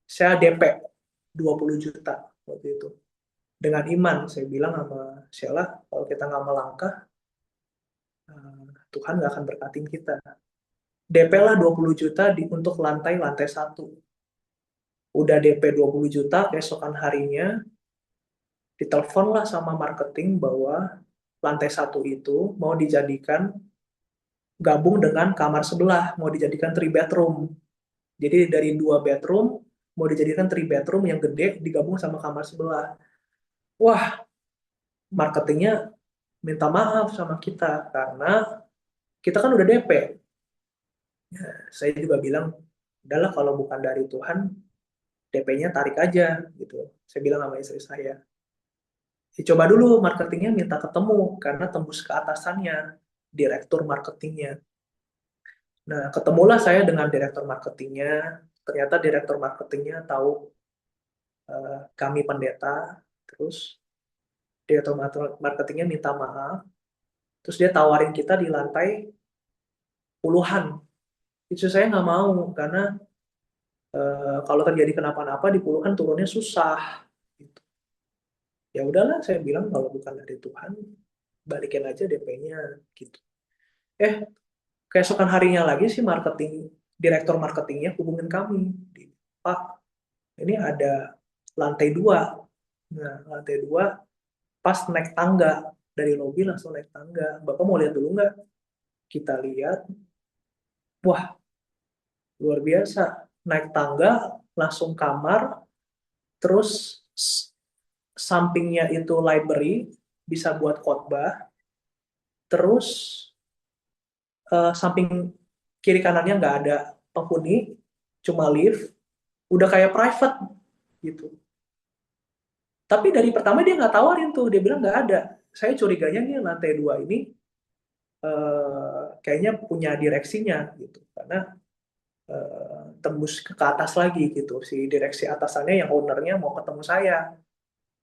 saya DP 20 juta waktu itu. Dengan iman, saya bilang sama Sheila, kalau kita nggak melangkah, Tuhan nggak akan berkatin kita. DP lah 20 juta untuk lantai 1. Udah DP 20 juta, keesokan harinya ditelepon lah sama marketing bahwa lantai 1 itu mau dijadikan gabung dengan kamar sebelah, mau dijadikan 3 bedroom. Jadi dari 2 bedroom mau dijadikan 3 bedroom yang gede digabung sama kamar sebelah. Wah, marketingnya minta maaf sama kita karena kita kan udah DP. Saya juga bilang, udahlah kalau bukan dari Tuhan, DP-nya tarik aja gitu. Saya bilang sama istri saya. Ya, coba dulu marketingnya minta ketemu karena tembus ke atasannya, direktur marketingnya. Nah, ketemulah saya dengan direktur marketingnya. Ternyata direktur marketingnya tahu kami pendeta, terus direktur marketingnya minta maaf, terus dia tawarin kita di lantai puluhan. Itu saya nggak mau karena kalau terjadi kenapa-napa di puluhan turunnya susah. Gitu. Ya udahlah, saya bilang kalau bukan dari Tuhan, balikin aja DP-nya gitu. Eh, keesokan harinya lagi si direktur marketingnya hubungin kami. Pak, ini ada lantai 2. Nah, lantai 2 pas naik tangga dari lobi langsung naik tangga. Bapak mau lihat dulu nggak? Kita lihat, wah luar biasa. Naik tangga langsung kamar, terus sampingnya itu library bisa buat khotbah, terus samping kiri kanannya nggak ada penghuni, cuma lift, udah kayak private gitu. Tapi dari pertama dia nggak tawarin tuh, dia bilang nggak ada. Saya curiganya nih lantai 2 ini kayaknya punya direksinya gitu, karena tembus ke atas lagi gitu. Si direksi atasannya yang ownernya mau ketemu saya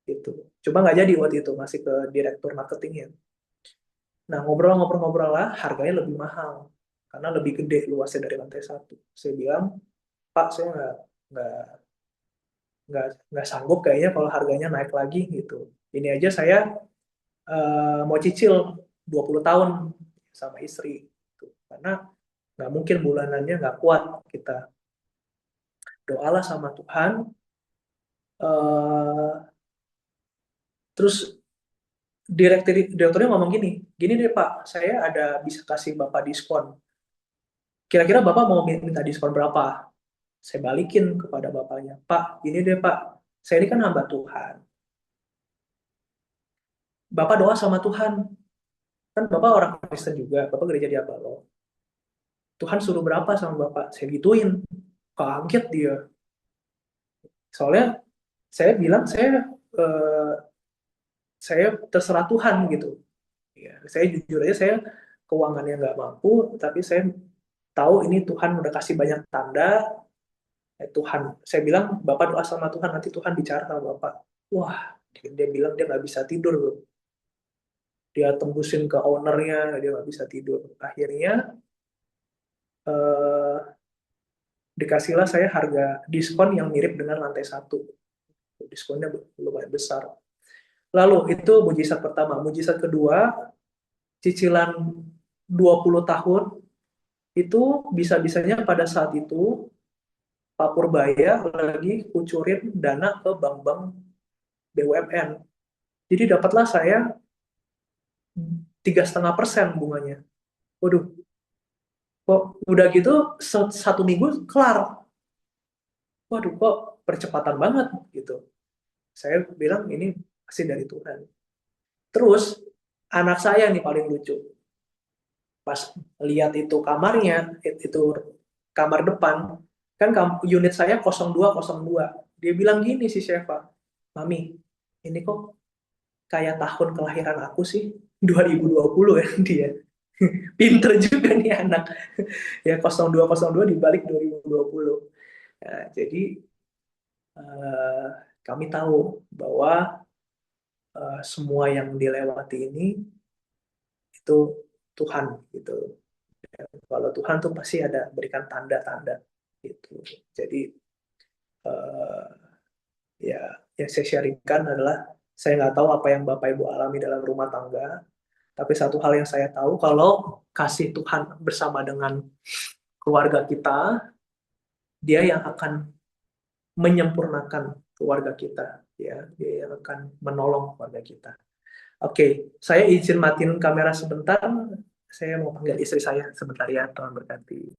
gitu. Coba nggak jadi waktu itu, masih ke direktur marketingnya. Nah, ngobrol-ngobrol-ngobrol lah, harganya lebih mahal karena lebih gede luasnya dari lantai 1. Saya bilang, Pak, saya nggak nggak sanggup kayaknya kalau harganya naik lagi gitu. Ini aja saya mau cicil 20 tahun sama istri gitu. Karena nggak mungkin bulanannya nggak kuat kita. Doalah sama Tuhan. eh Terus direkturnya ngomong gini, gini deh Pak, saya ada bisa kasih Bapak diskon. Kira-kira Bapak mau minta diskon berapa? Saya balikin kepada bapaknya, Pak, gini deh Pak, saya ini kan hamba Tuhan. Bapak doa sama Tuhan, kan Bapak orang Kristen juga, Bapak gereja di Abalo. Tuhan suruh berapa sama Bapak? Saya gituin, kaget dia. Soalnya saya bilang eh, saya terserah Tuhan gitu. Ya, saya jujur aja saya keuangannya nggak mampu, tapi saya tahu ini Tuhan udah kasih banyak tanda. Tuhan, saya bilang Bapak doa sama Tuhan, nanti Tuhan bicara sama Bapak. Wah, dia bilang dia nggak bisa tidur loh. Dia tembusin ke ownernya, dia nggak bisa tidur. Akhirnya eh, dikasihlah saya harga diskon yang mirip dengan lantai 1. Diskonnya lumayan besar. Lalu itu mujizat pertama. Mujizat kedua, cicilan 20 tahun itu bisa-bisanya pada saat itu Pak Purbaya lagi kucurin dana ke bank-bank BUMN. Jadi dapatlah saya 3,5% bunganya. Waduh, kok udah gitu 1 minggu kelar. Waduh, kok percepatan banget gitu. Saya bilang ini pasti dari Tuhan. Terus anak saya nih paling lucu. Pas lihat itu kamarnya, itu kamar depan, kan unit saya 0202. Dia bilang gini si Sheva, Mami, ini kok kayak tahun kelahiran aku sih, 2020 ya dia. Pinter juga nih anak. Ya 0202 dibalik 2020. Nah, jadi eh, kami tahu bahwa semua yang dilewati ini itu Tuhan gitu. Kalau Tuhan tuh pasti ada berikan tanda-tanda gitu. Jadi eh, ya yang saya sharingkan adalah saya nggak tahu apa yang Bapak Ibu alami dalam rumah tangga, tapi satu hal yang saya tahu kalau kasih Tuhan bersama dengan keluarga kita, Dia yang akan menyempurnakan keluarga kita, ya, Dia yang akan menolong keluarga kita. Oke, saya izin matiin kamera sebentar. Saya mau panggil istri saya sebentar ya, Tuhan berkati.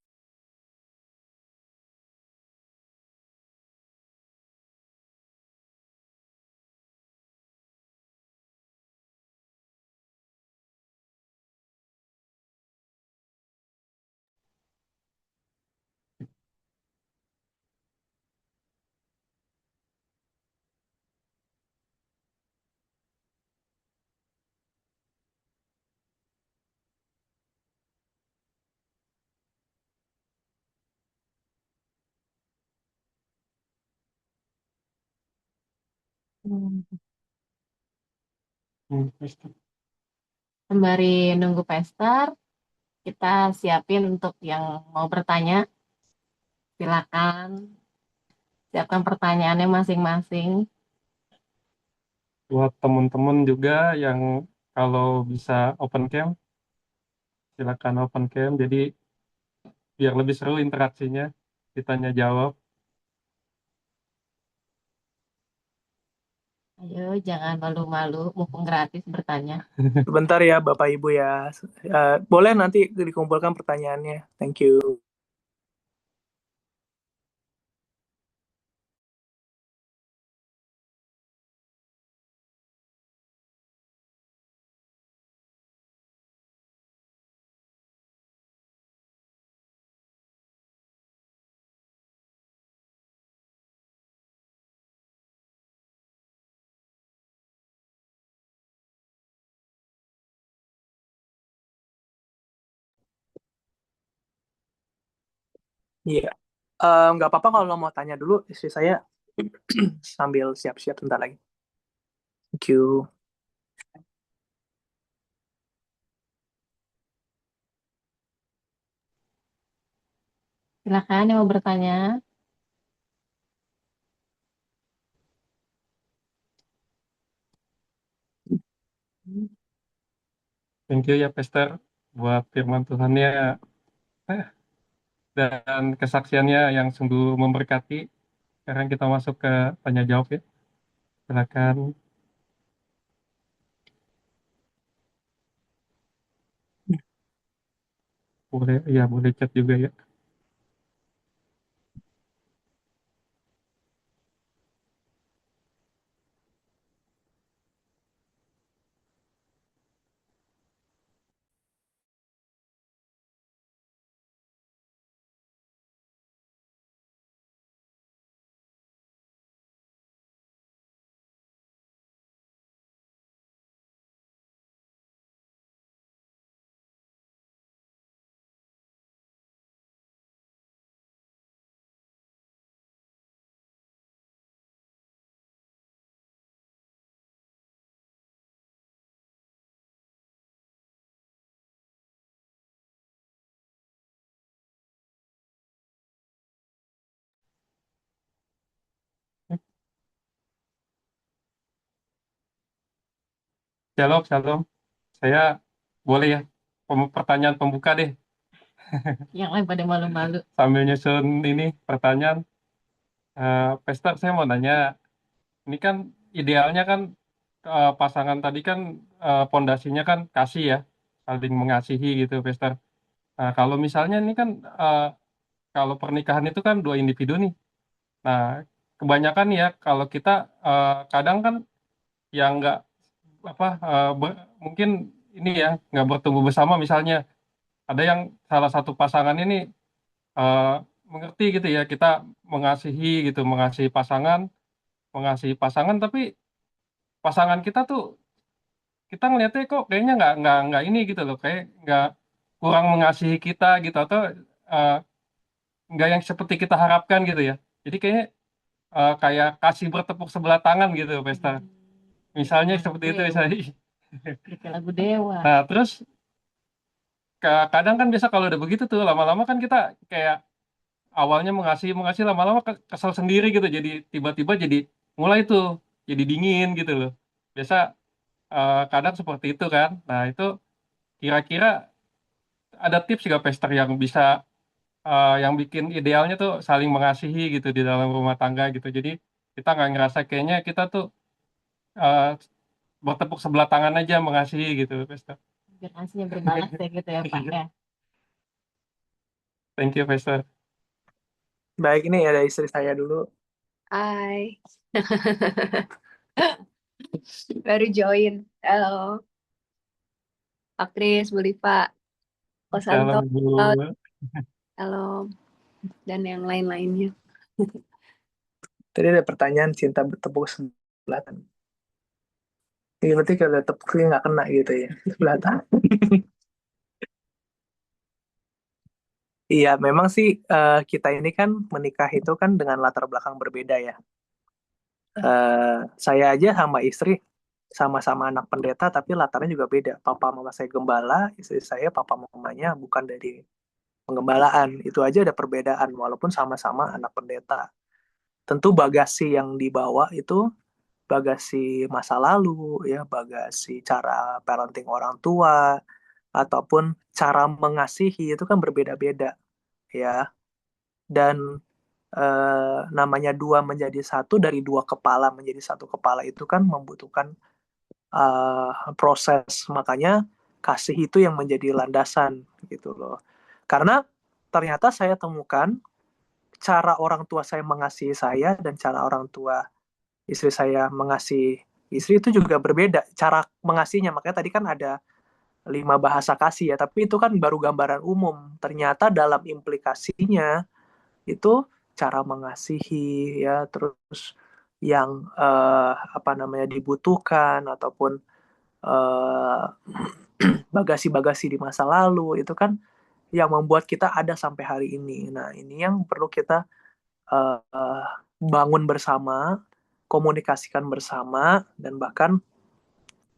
Hmm. Pester. Sembari nunggu pester, kita siapin untuk yang mau bertanya. Silakan siapkan pertanyaannya masing-masing. Buat teman-teman juga yang kalau bisa open cam, silakan open cam. Jadi biar lebih seru interaksinya, ditanya jawab. Ayo, jangan malu-malu, mumpung gratis bertanya. Sebentar ya, Bapak Ibu ya. Boleh nanti dikumpulkan pertanyaannya. Thank you. Iya. Nggak apa-apa kalau mau tanya dulu, istri saya sambil siap-siap bentar lagi. Thank you. Silakan yang mau bertanya. Thank you ya, Pester, buat firman Tuhannya eh, dan kesaksiannya yang sungguh memberkati. Sekarang kita masuk ke tanya jawab ya. Silakan. Boleh, ya boleh chat juga ya. Shalom, shalom. Saya boleh ya, pertanyaan pembuka deh, Yang lain pada malu-malu. sambil nyusun ini pertanyaan. Pesta, saya mau nanya, ini kan idealnya kan pasangan tadi kan pondasinya kan kasih ya, saling mengasihi gitu, Pesta. Nah, kalau misalnya ini kan kalau pernikahan itu kan dua individu nih. Nah, kebanyakan ya kalau kita kadang kan yang nggak apa mungkin ini ya nggak bertumbuh bersama, misalnya ada yang salah satu pasangan ini eh, mengerti gitu ya, kita mengasihi gitu, mengasihi pasangan, tapi pasangan kita tuh kita ngelihatnya kok kayaknya nggak ini gitu loh, kayak nggak, kurang mengasihi kita gitu, atau eh, nggak yang seperti kita harapkan gitu ya. Jadi kayaknya kayak kasih bertepuk sebelah tangan gitu, Pesta. Misalnya Lagu seperti itu Dewa. misalnya. Gitu lagu Dewa. Nah, terus kadang kan biasa kalau udah begitu tuh lama-lama kan kita kayak awalnya mengasihi mengasihi, lama-lama kesel sendiri gitu, jadi tiba-tiba jadi mulai tuh jadi dingin gitu loh, biasa kadang seperti itu kan. Nah itu kira-kira ada tips juga, Pester, yang bisa yang bikin idealnya tuh saling mengasihi gitu di dalam rumah tangga gitu, jadi kita nggak ngerasa kayaknya kita tuh eh, bertepuk sebelah tangan aja mengasihi gitu, Pester. Biar kasihnya berbalas ya gitu ya Pak ya. Thank you, Pester. Baik, ini ada istri saya dulu. Hai, baru join. Halo, Pak Kris, Bu Lipa, Kosanto, Salam Bu. halo, dan yang lain-lainnya. Tadi ada pertanyaan cinta bertepuk sebelah tangan. Iya, berarti kalau tepuknya nggak kena gitu ya, sebelah tangan. Iya, memang sih kita ini kan menikah itu kan dengan latar belakang berbeda ya. Saya aja sama istri sama-sama anak pendeta, tapi latarnya juga beda. Papa mama saya gembala, istri saya papa mamanya bukan dari penggembalaan. Itu aja ada perbedaan, walaupun sama-sama anak pendeta. Tentu bagasi yang dibawa itu bagasi masa lalu, ya, bagasi cara parenting orang tua, ataupun cara mengasihi itu kan berbeda-beda, ya. Dan namanya dua menjadi satu, dari dua kepala menjadi satu kepala itu kan membutuhkan proses. Makanya kasih itu yang menjadi landasan gitu loh. Karena ternyata saya temukan cara orang tua saya mengasihi saya dan cara orang tua istri saya mengasihi istri itu juga berbeda cara mengasihinya. Makanya tadi kan ada 5 bahasa kasih ya, tapi itu kan baru gambaran umum. Ternyata dalam implikasinya itu cara mengasihi, ya, terus yang apa namanya dibutuhkan, ataupun eh, bagasi-bagasi di masa lalu itu kan yang membuat kita ada sampai hari ini. Nah, ini yang perlu kita uh, bangun bersama, komunikasikan bersama, dan bahkan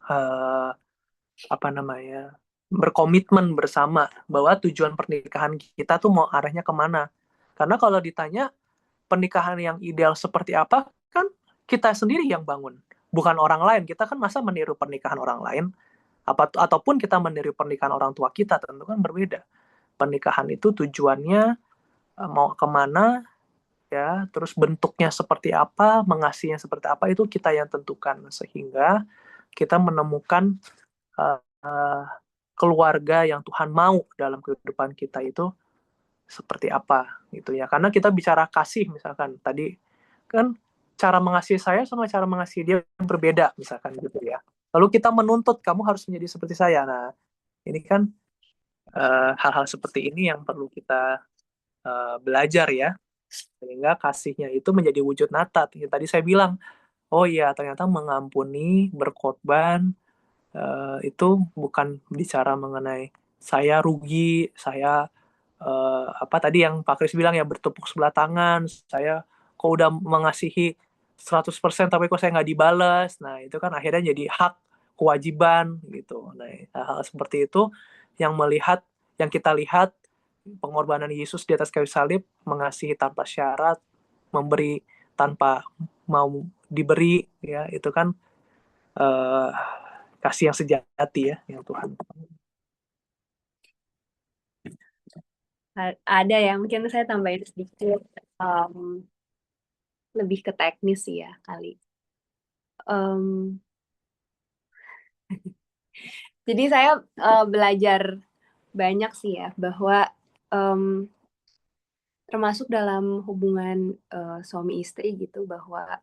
uh, apa namanya berkomitmen bersama bahwa tujuan pernikahan kita tuh mau arahnya kemana. Karena kalau ditanya pernikahan yang ideal seperti apa, kan kita sendiri yang bangun, bukan orang lain. Kita kan masa meniru pernikahan orang lain, ataupun kita meniru pernikahan orang tua kita, tentu kan berbeda. Pernikahan itu tujuannya mau kemana, ya, terus bentuknya seperti apa, mengasihinya seperti apa, itu kita yang tentukan, sehingga kita menemukan uh, uh, keluarga yang Tuhan mau dalam kehidupan kita itu seperti apa gitu ya. Karena kita bicara kasih, misalkan tadi kan cara mengasihi saya sama cara mengasihi dia berbeda misalkan gitu ya. Lalu kita menuntut kamu harus menjadi seperti saya. Nah, ini kan hal-hal seperti ini yang perlu kita belajar ya, sehingga kasihnya itu menjadi wujud nyata. Tadi saya bilang, oh iya, ternyata mengampuni, berkorban, itu bukan bicara mengenai saya rugi, saya apa tadi yang Pak Kris bilang ya, bertepuk sebelah tangan, saya kok udah mengasihi 100% tapi kok saya nggak dibalas. Nah, itu kan akhirnya jadi hak, kewajiban gitu. Nah, hal seperti itu yang kita lihat pengorbanan Yesus di atas kayu salib, mengasihi tanpa syarat, memberi tanpa mau diberi, ya, itu kan uh, kasih yang sejati ya, yang Tuhan. Ada ya, mungkin saya tambahin sedikit, lebih ke teknis sih ya kali. Em, jadi saya belajar banyak sih ya bahwa em, termasuk dalam hubungan suami istri gitu, bahwa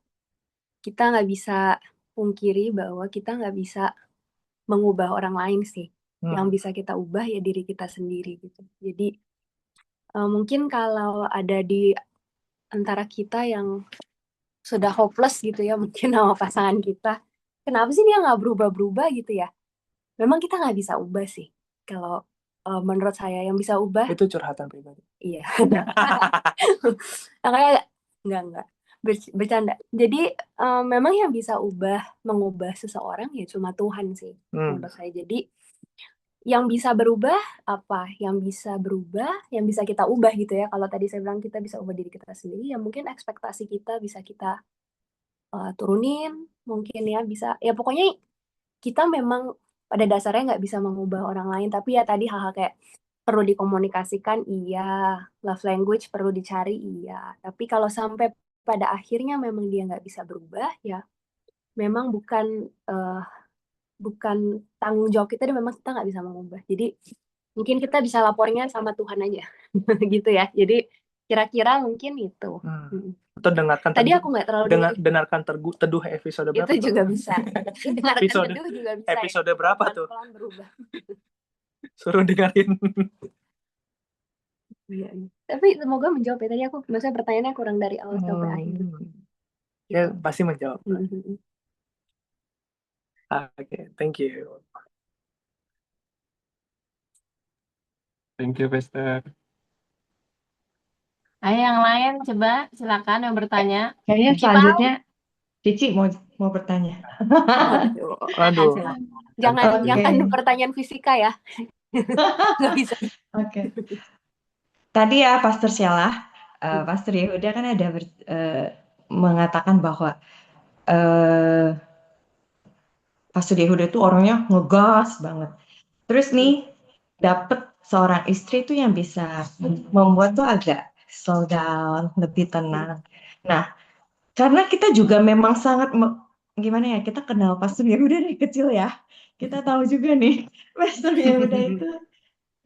kita nggak bisa pungkiri bahwa kita nggak bisa mengubah orang lain sih. Yang bisa kita ubah ya diri kita sendiri gitu. Jadi mungkin kalau ada di antara kita yang sudah hopeless gitu ya, mungkin sama pasangan kita, kenapa sih dia nggak berubah-berubah gitu ya? Memang kita nggak bisa ubah sih. Kalau menurut saya yang bisa ubah, itu curhatan pribadi. iya. Makanya enggak bercanda. Jadi memang yang bisa mengubah seseorang ya cuma Tuhan sih menurut saya. Jadi yang bisa berubah apa? Yang bisa berubah, yang bisa kita ubah gitu ya. Kalau tadi saya bilang kita bisa ubah diri kita sendiri, ya mungkin ekspektasi kita bisa kita turunin, mungkin ya bisa. Ya pokoknya kita memang pada dasarnya nggak bisa mengubah orang lain, tapi ya tadi hal-hal kayak perlu dikomunikasikan, iya, love language perlu dicari, iya. Tapi kalau sampai pada akhirnya memang dia nggak bisa berubah, ya memang bukan tanggung jawab kita dan memang kita nggak bisa mengubah. Jadi mungkin kita bisa lapornya sama Tuhan aja, gitu ya. Jadi kira-kira mungkin itu. Atau dengarkan Tadi aku nggak terlalu dengarkan teduh episode berapa? Itu juga bisa. Dengarkan teduh juga bisa. Episode berapa tuh? Pelan berubah. Suruh dengerin. Iya. Tapi semoga menjawab ya. Tadi aku maksudnya pertanyaannya kurang dari awal sampai akhir. Ya, pasti menjawab. Oke, thank you. Thank you, Pastor. Ayo yang lain coba silakan yang bertanya. Kayaknya Vicky selanjutnya Cici mau bertanya. Waduh, Aduh, jangan Oke. pertanyaan fisika ya, nggak bisa. Oke. Tadi ya Pastor Sheila, Pastor Yehuda kan ada mengatakan bahwa eh Pastor Yehuda itu orangnya ngegas banget. Terus nih dapet seorang istri tuh yang bisa membuat tuh agak slow down, lebih tenang. Nah, karena kita juga memang sangat gimana ya, kita kenal Pastor Yehuda dari kecil ya. Kita tahu juga nih, Pastor Yehuda itu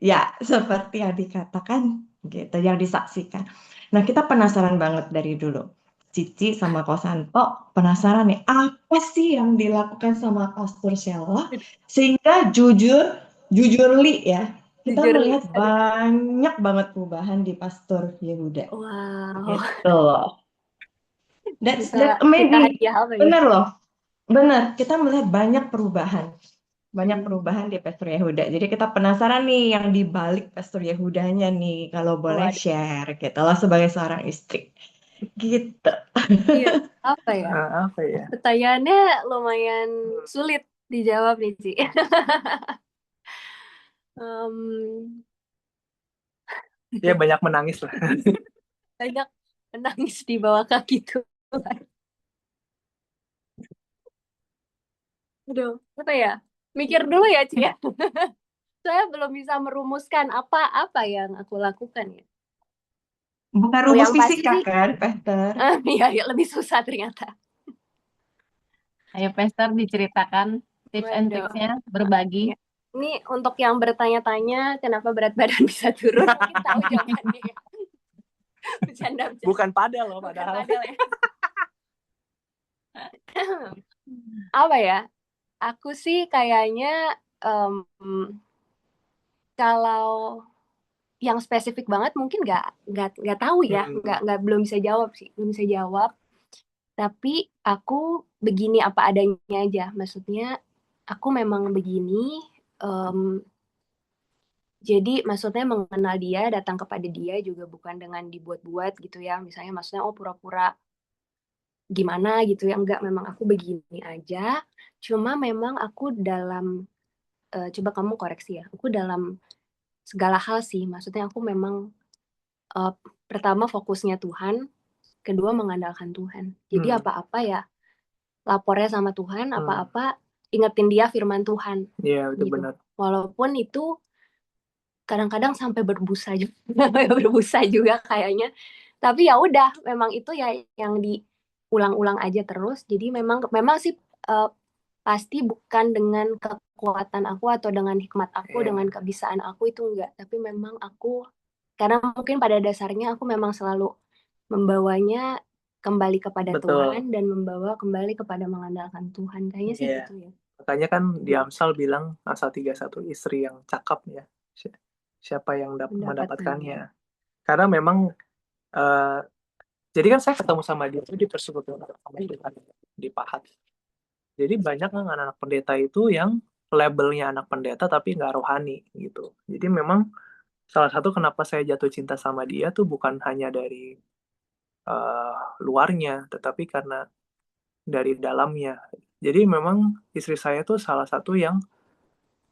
ya seperti yang dikatakan gitu, yang disaksikan. Nah, kita penasaran banget dari dulu. Cici sama Kosanto penasaran nih, apa sih yang dilakukan sama Pastor Sheila sehingga jujur li ya, kita Jujur li, melihat aduh. banyak banget perubahan di Pastor Yehuda. Wow, Gitu loh. That's bisa kita amazing. hadiah apa nih? Bener loh. Bener, kita melihat banyak perubahan. Banyak perubahan di Pastor Yehuda. Jadi kita penasaran nih yang di balik Pastor Yehudanya nih. Kalau boleh Waduh, share gitu loh sebagai seorang istri. Gitu. iya, apa ya? apa ya? Pertanyaannya lumayan sulit dijawab nih, Ci. Em, Ya banyak menangis lah. banyak menangis di bawah kaki Tuhan. Aduh, apa ya? Mikir dulu ya, Ci ya. Saya belum bisa merumuskan apa yang aku lakukan ya. Bukan Oh, rumus yang pasti fisika sih, kan, Pastor? iya, lebih susah ternyata. Ayo Pastor diceritakan tips and Waduh. tricksnya, berbagi. Ya. Ini untuk yang bertanya-tanya kenapa berat badan bisa turun, mungkin tahu jawabannya ya. Bercanda. Bukan padel loh, Bukan padahal. padel ya. Apa ya? Aku sih kayaknya kalau yang spesifik banget mungkin nggak tahu ya, nggak belum bisa jawab sih, belum bisa jawab. Tapi aku begini apa adanya aja. Maksudnya aku memang begini. Jadi maksudnya mengenal dia, datang kepada dia juga bukan dengan dibuat-buat gitu ya. Misalnya maksudnya oh pura-pura gimana gitu ya. Enggak, memang aku begini aja. Cuma memang aku dalam, coba kamu koreksi ya. Aku dalam segala hal sih. Maksudnya aku memang pertama fokusnya Tuhan, kedua mengandalkan Tuhan. Jadi apa-apa ya lapornya sama Tuhan, apa-apa ingetin dia firman Tuhan. Iya, itu gitu. benar. Walaupun itu kadang-kadang sampai berbusa juga kayaknya. Tapi ya udah, memang itu ya yang diulang-ulang aja terus. Jadi memang sih pasti bukan dengan kekuatan aku atau dengan hikmat aku, dengan kebisaan aku itu enggak. Tapi memang aku, karena mungkin pada dasarnya aku memang selalu membawanya kembali kepada Tuhan dan membawa kembali kepada mengandalkan Tuhan. Kayaknya sih gitu ya. Makanya kan di Amsal bilang Amsal 31 istri yang cakap ya. Siapa yang mendapatkannya. Karena memang jadi kan saya ketemu sama dia itu di persekutuan di Pahat. Jadi banyak kan anak-anak pendeta itu yang labelnya anak pendeta tapi nggak rohani gitu. Jadi memang salah satu kenapa saya jatuh cinta sama dia tuh bukan hanya dari luarnya, tetapi karena dari dalamnya. Jadi memang istri saya tuh salah satu yang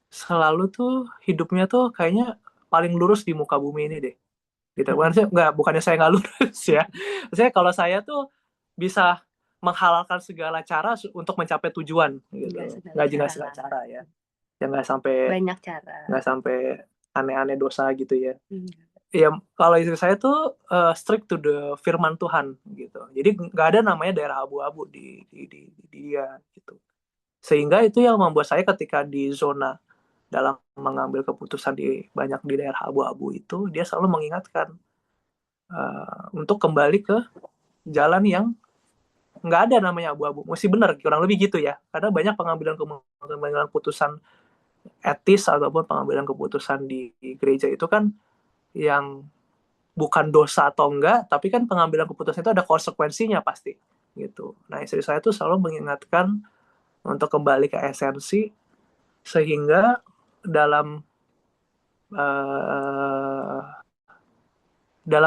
selalu tuh hidupnya tuh kayaknya paling lurus di muka bumi ini deh. Gitu. Bukannya saya nggak lurus ya. Maksudnya kalau saya tuh bisa menghalalkan segala cara untuk mencapai tujuan gitu. Nggak jelas segala cara ya. Ya nggak sampai banyak cara. Nggak sampai aneh-aneh dosa gitu ya. Ya kalau istri saya tuh strict to the firman Tuhan gitu. Jadi nggak ada namanya daerah abu-abu di dia gitu. Sehingga itu yang membuat saya ketika di zona dalam mengambil keputusan banyak di daerah abu-abu itu, dia selalu mengingatkan untuk kembali ke jalan yang nggak ada namanya abu-abu. Mesti benar, kurang lebih gitu ya. Karena banyak pengambilan keputusan etis ataupun pengambilan keputusan di gereja itu kan yang bukan dosa atau enggak, tapi kan pengambilan keputusan itu ada konsekuensinya pasti gitu. Nah, istri saya tuh selalu mengingatkan untuk kembali ke esensi sehingga dalam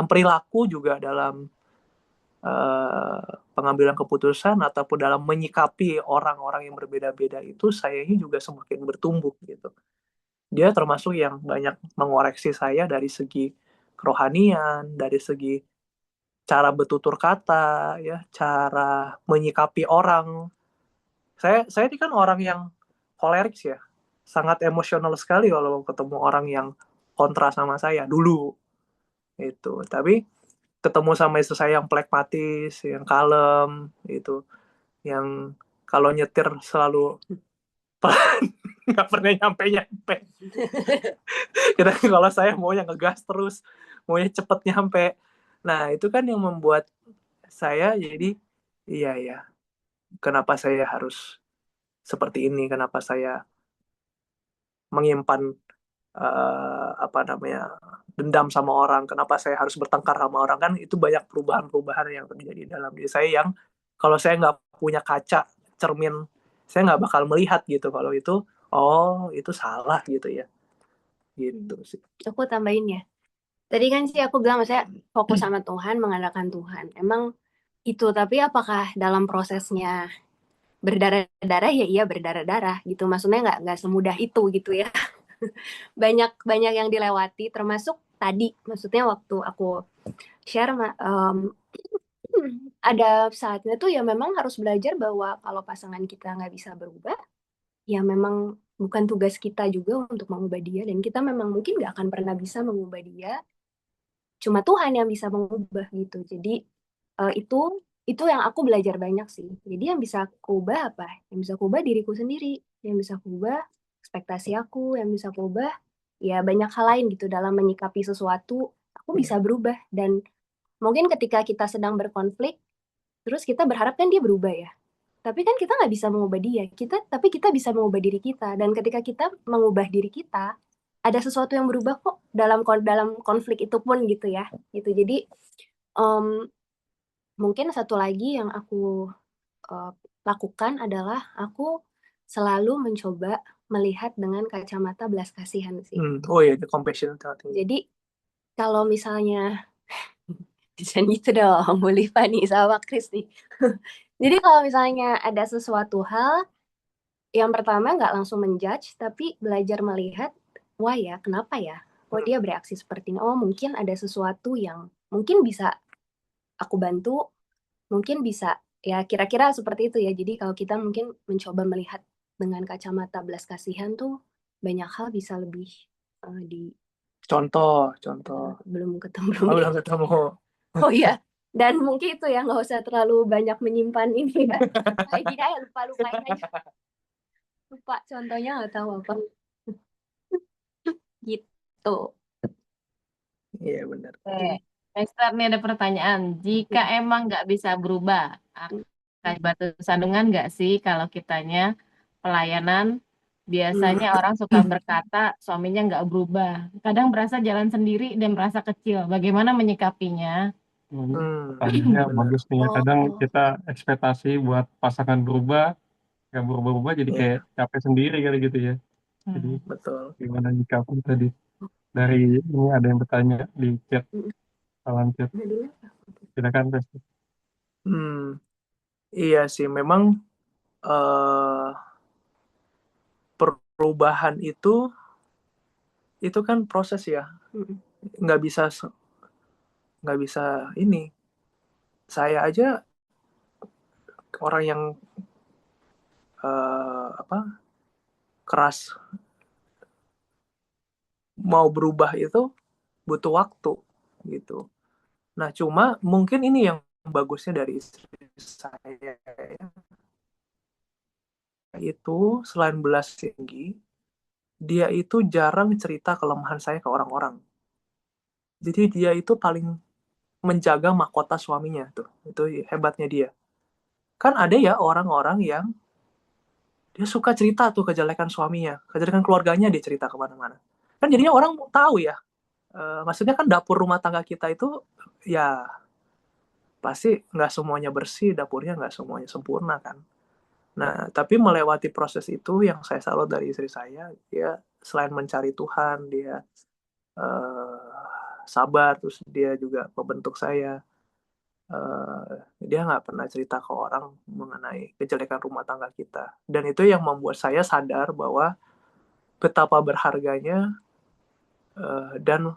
perilaku juga dalam pengambilan keputusan ataupun dalam menyikapi orang-orang yang berbeda-beda itu, saya ini juga semakin bertumbuh gitu. Dia termasuk yang banyak mengoreksi saya dari segi kerohanian, dari segi cara bertutur kata, ya, cara menyikapi orang. Saya ini kan orang yang kolerik ya, sangat emosional sekali kalau ketemu orang yang kontra sama saya dulu itu. Tapi ketemu sama istri saya yang pragmatis, yang kalem itu, yang kalau nyetir selalu pelan, nggak pernah nyampe-nyampe. Kita kalau saya maunya ngegas terus, maunya cepet nyampe. Nah, itu kan yang membuat saya jadi, iya ya, kenapa saya harus seperti ini? Kenapa saya menyimpan apa namanya, dendam sama orang? Kenapa saya harus bertengkar sama orang? Kan itu banyak perubahan-perubahan yang terjadi dalam diri saya yang kalau saya nggak punya kaca cermin, saya nggak bakal melihat gitu kalau itu, oh itu salah gitu ya, gitu sih. Aku tambahin ya. Tadi kan sih aku bilang maksudnya fokus sama Tuhan, mengandalkan Tuhan. Emang itu, tapi apakah dalam prosesnya berdarah-darah? Ya iya berdarah-darah gitu. Maksudnya nggak semudah itu gitu ya. Banyak yang dilewati, termasuk tadi. Maksudnya waktu aku share ada saatnya tuh ya memang harus belajar bahwa kalau pasangan kita nggak bisa berubah, ya memang bukan tugas kita juga untuk mengubah dia, dan kita memang mungkin nggak akan pernah bisa mengubah dia. Cuma Tuhan yang bisa mengubah gitu. Jadi itu yang aku belajar banyak sih. Jadi yang bisa aku ubah apa? Yang bisa aku ubah diriku sendiri, yang bisa aku ubah ekspektasi aku, yang bisa aku ubah ya banyak hal lain gitu dalam menyikapi sesuatu. Aku bisa berubah, dan mungkin ketika kita sedang berkonflik, terus kita berharap kan dia berubah ya. Tapi kan kita nggak bisa mengubah dia. Tapi kita bisa mengubah diri kita. Dan ketika kita mengubah diri kita, ada sesuatu yang berubah kok dalam konflik itu pun gitu ya. Gitu. Jadi mungkin satu lagi yang aku lakukan adalah aku selalu mencoba melihat dengan kacamata belas kasihan sih. Oh iya, the compassion. Jadi kalau misalnya jangan gitu dong, Bu Liva nih sama Chris nih. Jadi kalau misalnya ada sesuatu hal, yang pertama nggak langsung menjudge, tapi belajar melihat, wah ya, kenapa ya? Kok dia bereaksi seperti ini? Oh, mungkin ada sesuatu yang mungkin bisa aku bantu, mungkin bisa, ya kira-kira seperti itu ya. Jadi kalau kita mungkin mencoba melihat dengan kacamata belas kasihan tuh, banyak hal bisa lebih di... Contoh. Belum ketemu. Belum ketemu. Oh iya, dan mungkin itu ya, nggak usah terlalu banyak menyimpan ini ya. Kayak gini aja, lupain aja. Lupa contohnya nggak tahu apa. Gitu. Iya benar. Oke. Esther, nih ada pertanyaan. Jika emang nggak bisa berubah, akan batu sandungan nggak sih kalau kitanya pelayanan? Biasanya orang suka berkata suaminya nggak berubah. Kadang berasa jalan sendiri dan merasa kecil. Bagaimana menyikapinya? Pertanyaannya bagus nih ya. Kadang kita ekspektasi buat pasangan berubah, nggak berubah-ubah jadi kayak capek sendiri kali gitu ya. Jadi Betul. gimana nyikapin tadi? Dari ini ada yang bertanya di chat, salam chat. Silakan Tes. Iya sih, memang perubahan itu kan proses ya, nggak bisa ini. Saya aja orang yang keras mau berubah itu butuh waktu gitu. Nah, cuma mungkin ini yang bagusnya dari istri saya ya. Itu selain belas tinggi, dia itu jarang cerita kelemahan saya ke orang-orang. Jadi dia itu paling menjaga mahkota suaminya tuh. Itu hebatnya dia. Kan ada ya orang-orang yang dia suka cerita tuh kejelekan suaminya, kejelekan keluarganya, dia cerita kemana-mana. Kan jadinya orang tahu ya. Maksudnya kan dapur rumah tangga kita itu ya pasti nggak semuanya bersih, dapurnya nggak semuanya sempurna kan. Nah, tapi melewati proses itu yang saya salut dari istri saya, dia selain mencari Tuhan, dia sabar, terus dia juga membentuk saya. Dia nggak pernah cerita ke orang mengenai kejelekan rumah tangga kita. Dan itu yang membuat saya sadar bahwa betapa berharganya, dan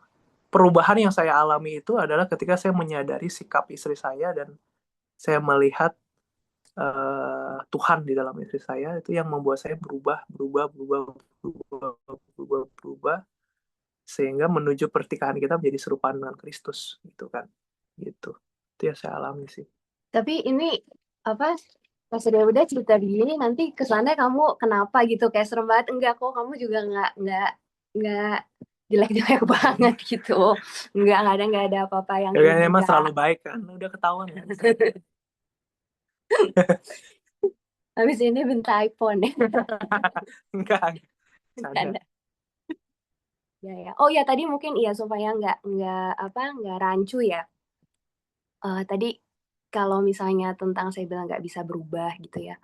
perubahan yang saya alami itu adalah ketika saya menyadari sikap istri saya dan saya melihat Tuhan di dalam istri saya, itu yang membuat saya berubah, berubah, sehingga menuju pernikahan kita menjadi serupa dengan Kristus, gitu kan. Gitu. Itu yang saya alami sih. Tapi ini apa? Pas udah cerita begini nanti kesannya kamu kenapa gitu kayak serem banget. Enggak kok, kamu juga nggak jelek-jelek banget gitu. Nggak ada apa-apa yang Ya kan emang enggak. selalu baik kan, udah ketahuan kan. Habis ini minta iPhone ya. Enggak, canda. Canda. Ya. Oh ya tadi mungkin iya supaya nggak rancu ya. Tadi kalau misalnya tentang saya bilang nggak bisa berubah gitu ya.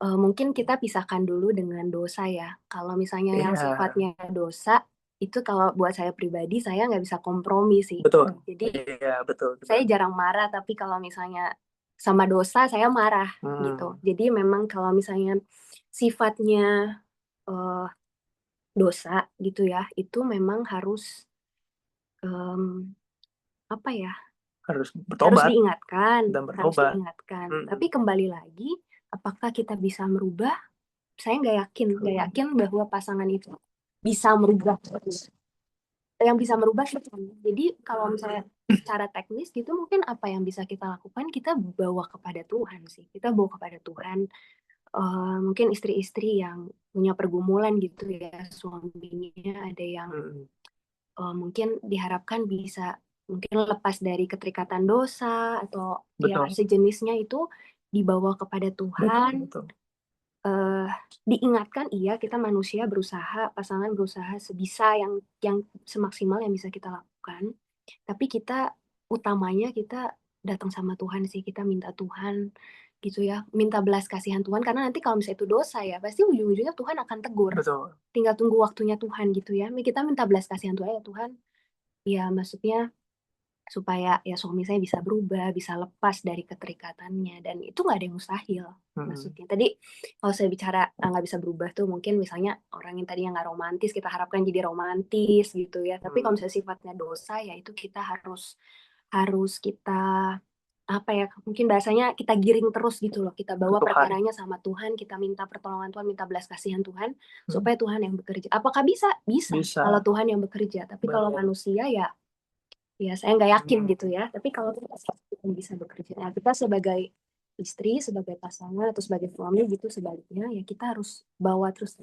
Mungkin kita pisahkan dulu dengan dosa ya. Kalau misalnya yang Iya, sifatnya dosa, itu kalau buat saya pribadi, saya nggak bisa kompromi sih. betul. Jadi Iya, betul. saya jarang marah, tapi kalau misalnya sama dosa, saya marah gitu. Jadi memang kalau misalnya sifatnya eh, dosa gitu ya, itu memang harus apa ya? Harus Harus bertobat diingatkan, dan harus bertobat. diingatkan. Tapi kembali lagi, apakah kita bisa merubah? Saya nggak yakin bahwa pasangan itu bisa merubah. Yang bisa merubah sih Tuhan. Jadi kalau misalnya secara teknis gitu mungkin apa yang bisa kita lakukan kita bawa kepada Tuhan sih. Kita bawa kepada Tuhan. Mungkin istri-istri yang punya pergumulan gitu ya suaminya ada yang mungkin diharapkan bisa mungkin lepas dari keterikatan dosa atau ya Betul. sejenisnya itu dibawa kepada Tuhan. Betul. Diingatkan iya kita manusia berusaha, pasangan berusaha sebisa yang semaksimal yang bisa kita lakukan. Tapi kita utamanya kita datang sama Tuhan sih, kita minta Tuhan gitu ya, minta belas kasihan Tuhan karena nanti kalau misalnya itu dosa ya pasti ujung-ujungnya Tuhan akan tegur. Betul. Tinggal tunggu waktunya Tuhan gitu ya. Kita minta belas kasihan Tuhan ya Tuhan. Ya maksudnya supaya ya suami saya bisa berubah, bisa lepas dari keterikatannya dan itu nggak ada yang mustahil maksudnya. Tadi kalau saya bicara nggak bisa berubah tuh mungkin misalnya orang yang tadinya nggak romantis kita harapkan jadi romantis gitu ya. Tapi kalau misalnya sifatnya dosa ya itu kita harus kita apa ya mungkin bahasanya kita giring terus gitu loh, kita bawa perkaranya sama Tuhan, kita minta pertolongan Tuhan, minta belas kasihan Tuhan supaya Tuhan yang bekerja. Apakah bisa kalau Tuhan yang bekerja, tapi kalau manusia ya saya nggak yakin gitu ya. Tapi kalau kita bisa bekerja, nah kita sebagai istri, sebagai pasangan atau sebagai suami gitu sebaliknya ya kita harus bawa terus.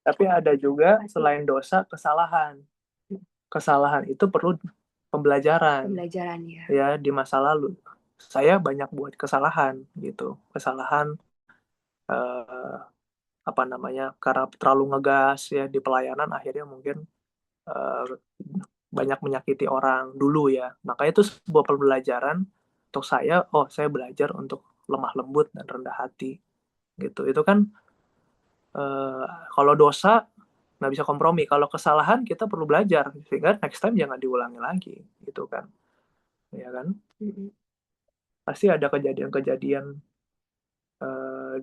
Tapi ada juga selain dosa kesalahan. Kesalahan itu perlu pembelajaran. Ya di masa lalu saya banyak buat kesalahan gitu. Kesalahan karena terlalu ngegas ya di pelayanan akhirnya mungkin banyak menyakiti orang dulu ya. Makanya itu sebuah pembelajaran untuk saya. Oh, saya belajar untuk lemah lembut dan rendah hati gitu. Itu kan kalau dosa nggak bisa kompromi. Kalau kesalahan kita perlu belajar sehingga next time jangan diulangi lagi gitu kan. Ya kan? Pasti ada kejadian-kejadian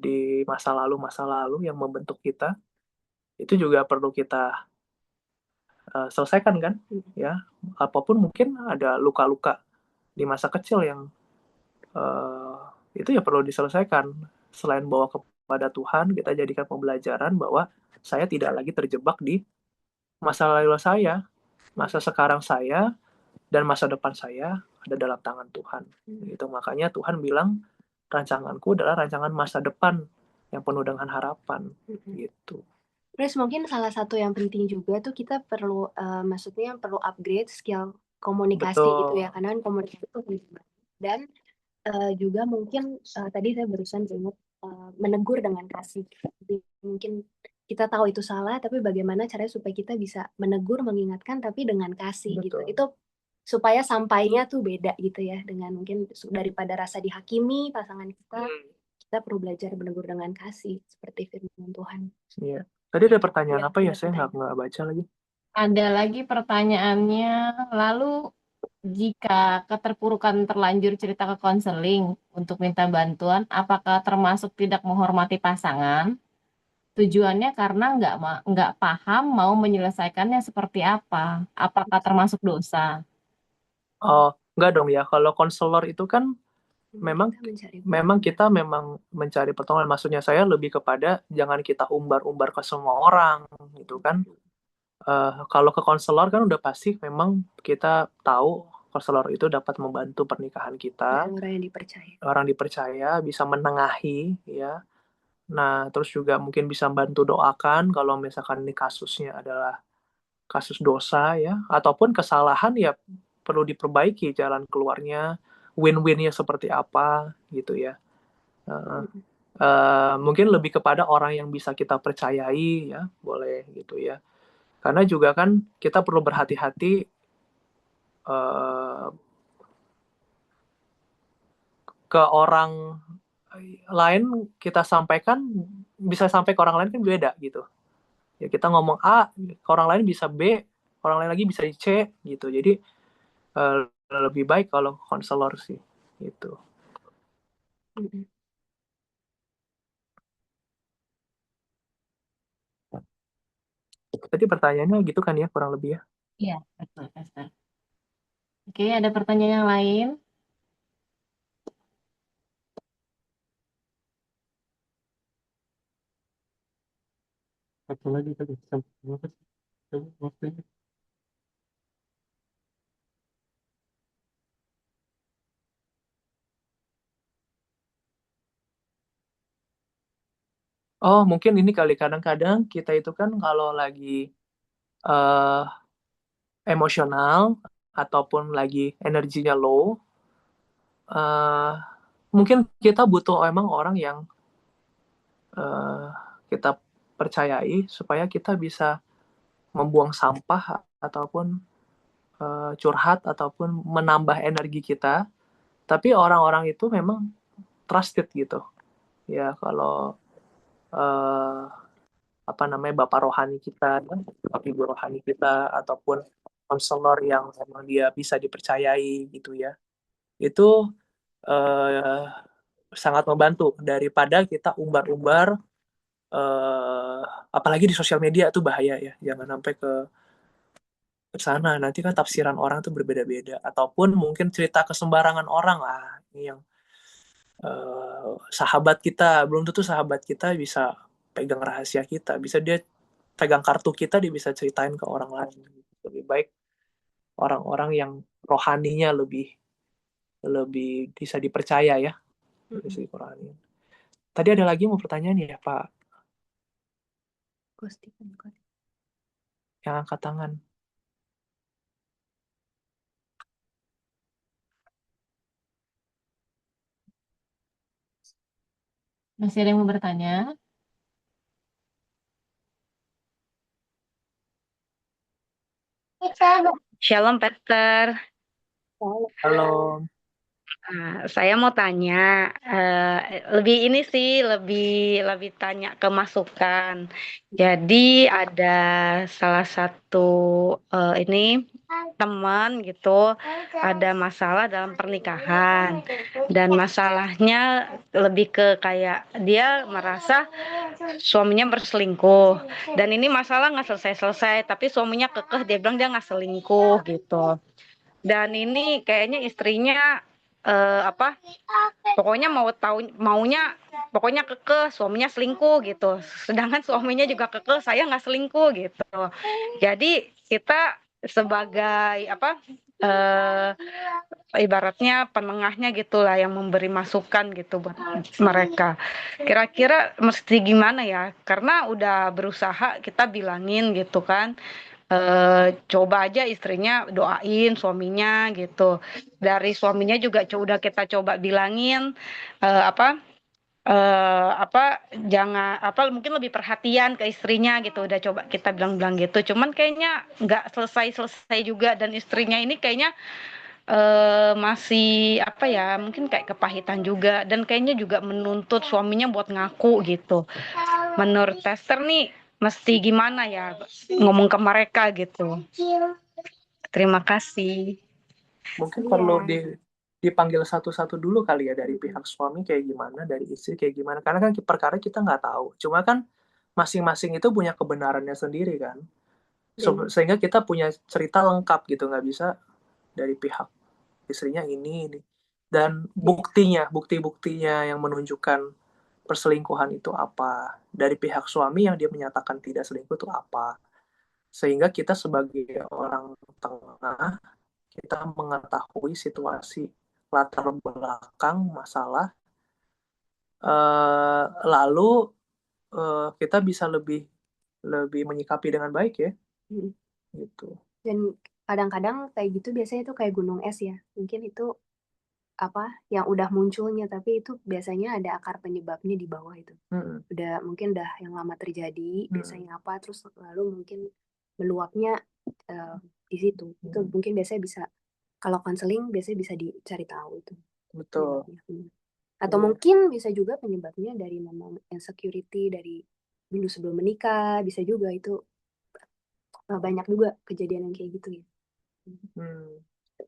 di masa lalu yang membentuk kita. Itu juga perlu kita selesaikan kan, ya. Apapun mungkin ada luka-luka di masa kecil yang itu ya perlu diselesaikan. Selain bawa kepada Tuhan, kita jadikan pembelajaran bahwa saya tidak lagi terjebak di masa lalu saya, masa sekarang saya, dan masa depan saya ada dalam tangan Tuhan. Gitu. Makanya Tuhan bilang rancanganku adalah rancangan masa depan yang penuh dengan harapan. Gitu. Terus mungkin salah satu yang penting juga tuh kita perlu maksudnya perlu upgrade skill komunikasi gitu ya, karena komunikasi itu penting dan juga mungkin tadi saya barusan ingat menegur dengan kasih. Jadi, mungkin kita tahu itu salah, tapi bagaimana caranya supaya kita bisa menegur, mengingatkan, tapi dengan kasih gitu. Itu supaya sampainya tuh beda gitu ya, dengan mungkin daripada rasa dihakimi pasangan kita perlu belajar menegur dengan kasih seperti firman Tuhan. Iya. Tadi ada pertanyaan apa ya? Saya nggak baca lagi. Ada lagi pertanyaannya, lalu jika keterpurukan terlanjur cerita ke konseling untuk minta bantuan, apakah termasuk tidak menghormati pasangan? Tujuannya karena nggak paham mau menyelesaikannya seperti apa. Apakah termasuk dosa? Oh, enggak dong ya. Kalau konselor itu kan memang Kita mencari memang kita memang mencari pertolongan. Maksudnya saya lebih kepada jangan kita umbar-umbar ke semua orang gitu kan. Kalau ke konselor kan udah pasti memang kita tahu konselor itu dapat membantu pernikahan kita, orang yang dipercaya. orang dipercaya, bisa menengahi ya. Nah, terus juga mungkin bisa bantu doakan kalau misalkan ini kasusnya adalah kasus dosa ya, ataupun kesalahan ya perlu diperbaiki jalan keluarnya, win-winnya seperti apa gitu ya. Uh, Mungkin lebih kepada orang yang bisa kita percayai ya, boleh gitu ya. Karena juga kan kita perlu berhati-hati uh, ke orang lain kita sampaikan bisa sampai ke orang lain kan beda gitu. Ya kita ngomong A, ke orang lain bisa B, orang lain lagi bisa C gitu. Jadi lebih baik kalau konselor sih gitu. Tadi pertanyaannya gitu kan ya kurang lebih ya. Iya, betul, Pastor. Oke, ada pertanyaan yang lain? Satu lagi tadi sampai berapa sih? Coba waktunya. Oh mungkin ini kali kadang-kadang kita itu kan kalau lagi uh, emosional ataupun lagi energinya low, uh, mungkin kita butuh emang orang yang uh, kita percayai supaya kita bisa membuang sampah ataupun curhat ataupun menambah energi kita. Tapi orang-orang itu memang trusted gitu. Ya kalau uh, apa namanya bapak rohani kita, bapak ibu rohani kita ataupun konselor yang memang dia bisa dipercayai gitu ya. Itu uh, sangat membantu daripada kita umbar-umbar uh, apalagi di sosial media itu bahaya ya. Jangan sampai ke sana nanti kan tafsiran orang tuh berbeda-beda ataupun mungkin cerita ke sembarangan orang lah ini yang sahabat kita belum tentu sahabat kita bisa pegang rahasia kita bisa dia pegang kartu kita dia bisa ceritain ke orang lain lebih baik orang-orang yang rohaninya lebih lebih bisa dipercaya ya dari segi rohani. Tadi ada lagi mau pertanyaan ya Pak yang angkat tangan. Masih ada yang mau bertanya? Shalom, Pastor. Halo. Saya mau tanya, lebih ini sih, lebih tanya ke masukan. Jadi ada salah satu ini teman gitu, ada masalah dalam pernikahan, dan masalahnya lebih ke kayak dia merasa suaminya berselingkuh, dan ini masalah nggak selesai-selesai, tapi suaminya kekeh, dia bilang dia nggak selingkuh gitu. Dan ini kayaknya istrinya apa pokoknya maunya pokoknya kekeh suaminya selingkuh gitu, sedangkan suaminya juga kekeh saya nggak selingkuh gitu. Jadi kita sebagai apa ibaratnya penengahnya gitulah yang memberi masukan gitu buat mereka. Kira-kira mesti gimana ya? Karena udah berusaha kita bilangin gitu kan. Coba aja istrinya doain suaminya gitu. Dari suaminya juga udah kita coba bilangin jangan mungkin lebih perhatian ke istrinya gitu. Udah coba kita bilang-bilang gitu. Cuman kayaknya nggak selesai-selesai juga, dan istrinya ini kayaknya masih mungkin kayak kepahitan juga, dan kayaknya juga menuntut suaminya buat ngaku gitu. Menurut Tester nih mesti gimana ya ngomong ke mereka gitu. Terima kasih. Mungkin Iya. perlu dipanggil satu-satu dulu kali ya, dari pihak suami kayak gimana, dari istri kayak gimana. Karena kan perkara kita nggak tahu. Cuma kan masing-masing itu punya kebenarannya sendiri kan. Dan Sehingga kita punya cerita lengkap gitu, nggak bisa dari pihak istrinya ini. Dan bukti-buktinya yang menunjukkan perselingkuhan itu apa. Dari pihak suami yang dia menyatakan tidak selingkuh itu apa. Sehingga kita sebagai orang tengah, kita mengetahui situasi latar belakang masalah, lalu kita bisa lebih menyikapi dengan baik ya, mm, gitu. dan kadang-kadang kayak gitu biasanya itu kayak gunung es ya. Mungkin itu apa yang udah munculnya, tapi itu biasanya ada akar penyebabnya di bawah itu. Mungkin udah yang lama terjadi, biasanya apa, terus lalu mungkin meluapnya di situ. Itu mungkin biasanya bisa, kalau konseling biasanya bisa dicari tahu itu Betul. penyebabnya. Atau mungkin bisa juga penyebabnya dari memang insecurity dari dulu sebelum menikah, bisa juga itu. Banyak juga kejadian yang kayak gitu ya.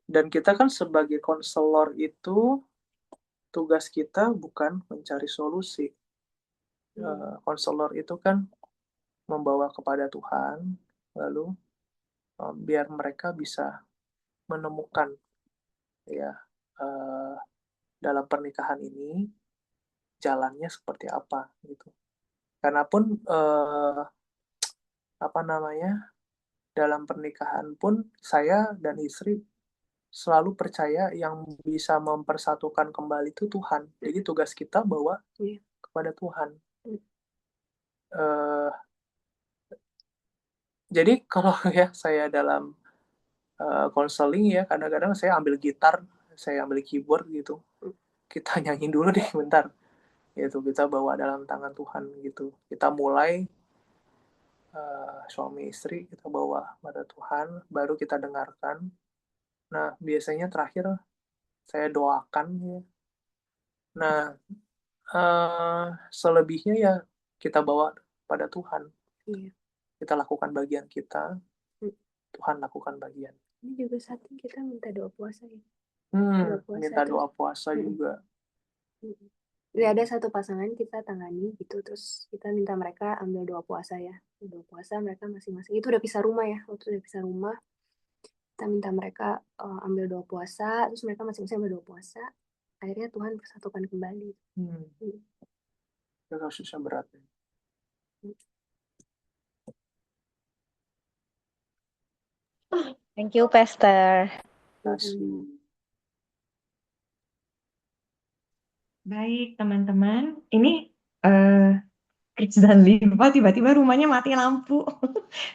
Dan kita kan sebagai konselor itu, tugas kita bukan mencari solusi. Konselor itu kan membawa kepada Tuhan, lalu biar mereka bisa menemukan ya dalam pernikahan ini jalannya seperti apa gitu. Karena pun dalam pernikahan pun saya dan istri selalu percaya yang bisa mempersatukan kembali itu Tuhan. Jadi tugas kita bawa kepada Tuhan. Jadi kalau ya saya dalam konseling ya, kadang-kadang saya ambil gitar, saya ambil keyboard gitu. Kita nyanyi dulu deh bentar. Gitu, kita bawa dalam tangan Tuhan gitu. Kita mulai suami istri, kita bawa pada Tuhan, baru kita dengarkan. Nah, biasanya terakhir saya doakan ya. Nah, selebihnya ya kita bawa pada Tuhan. Kita lakukan bagian kita, Tuhan lakukan bagian. Ini juga satu kita minta doa puasa ya. Minta doa puasa juga. Jadi ada satu pasangan kita tangani gitu, terus kita minta mereka ambil doa puasa ya. Doa puasa mereka masing-masing. Itu udah pisah rumah ya, waktu udah pisah rumah. Kita minta mereka ambil doa puasa, terus mereka masing-masing ambil doa puasa. Akhirnya Tuhan persatukan kembali. Itu kasusnya berat ya. Thank you, Pastor. Baik, teman-teman. Ini Chris dan Liva tiba-tiba rumahnya mati lampu.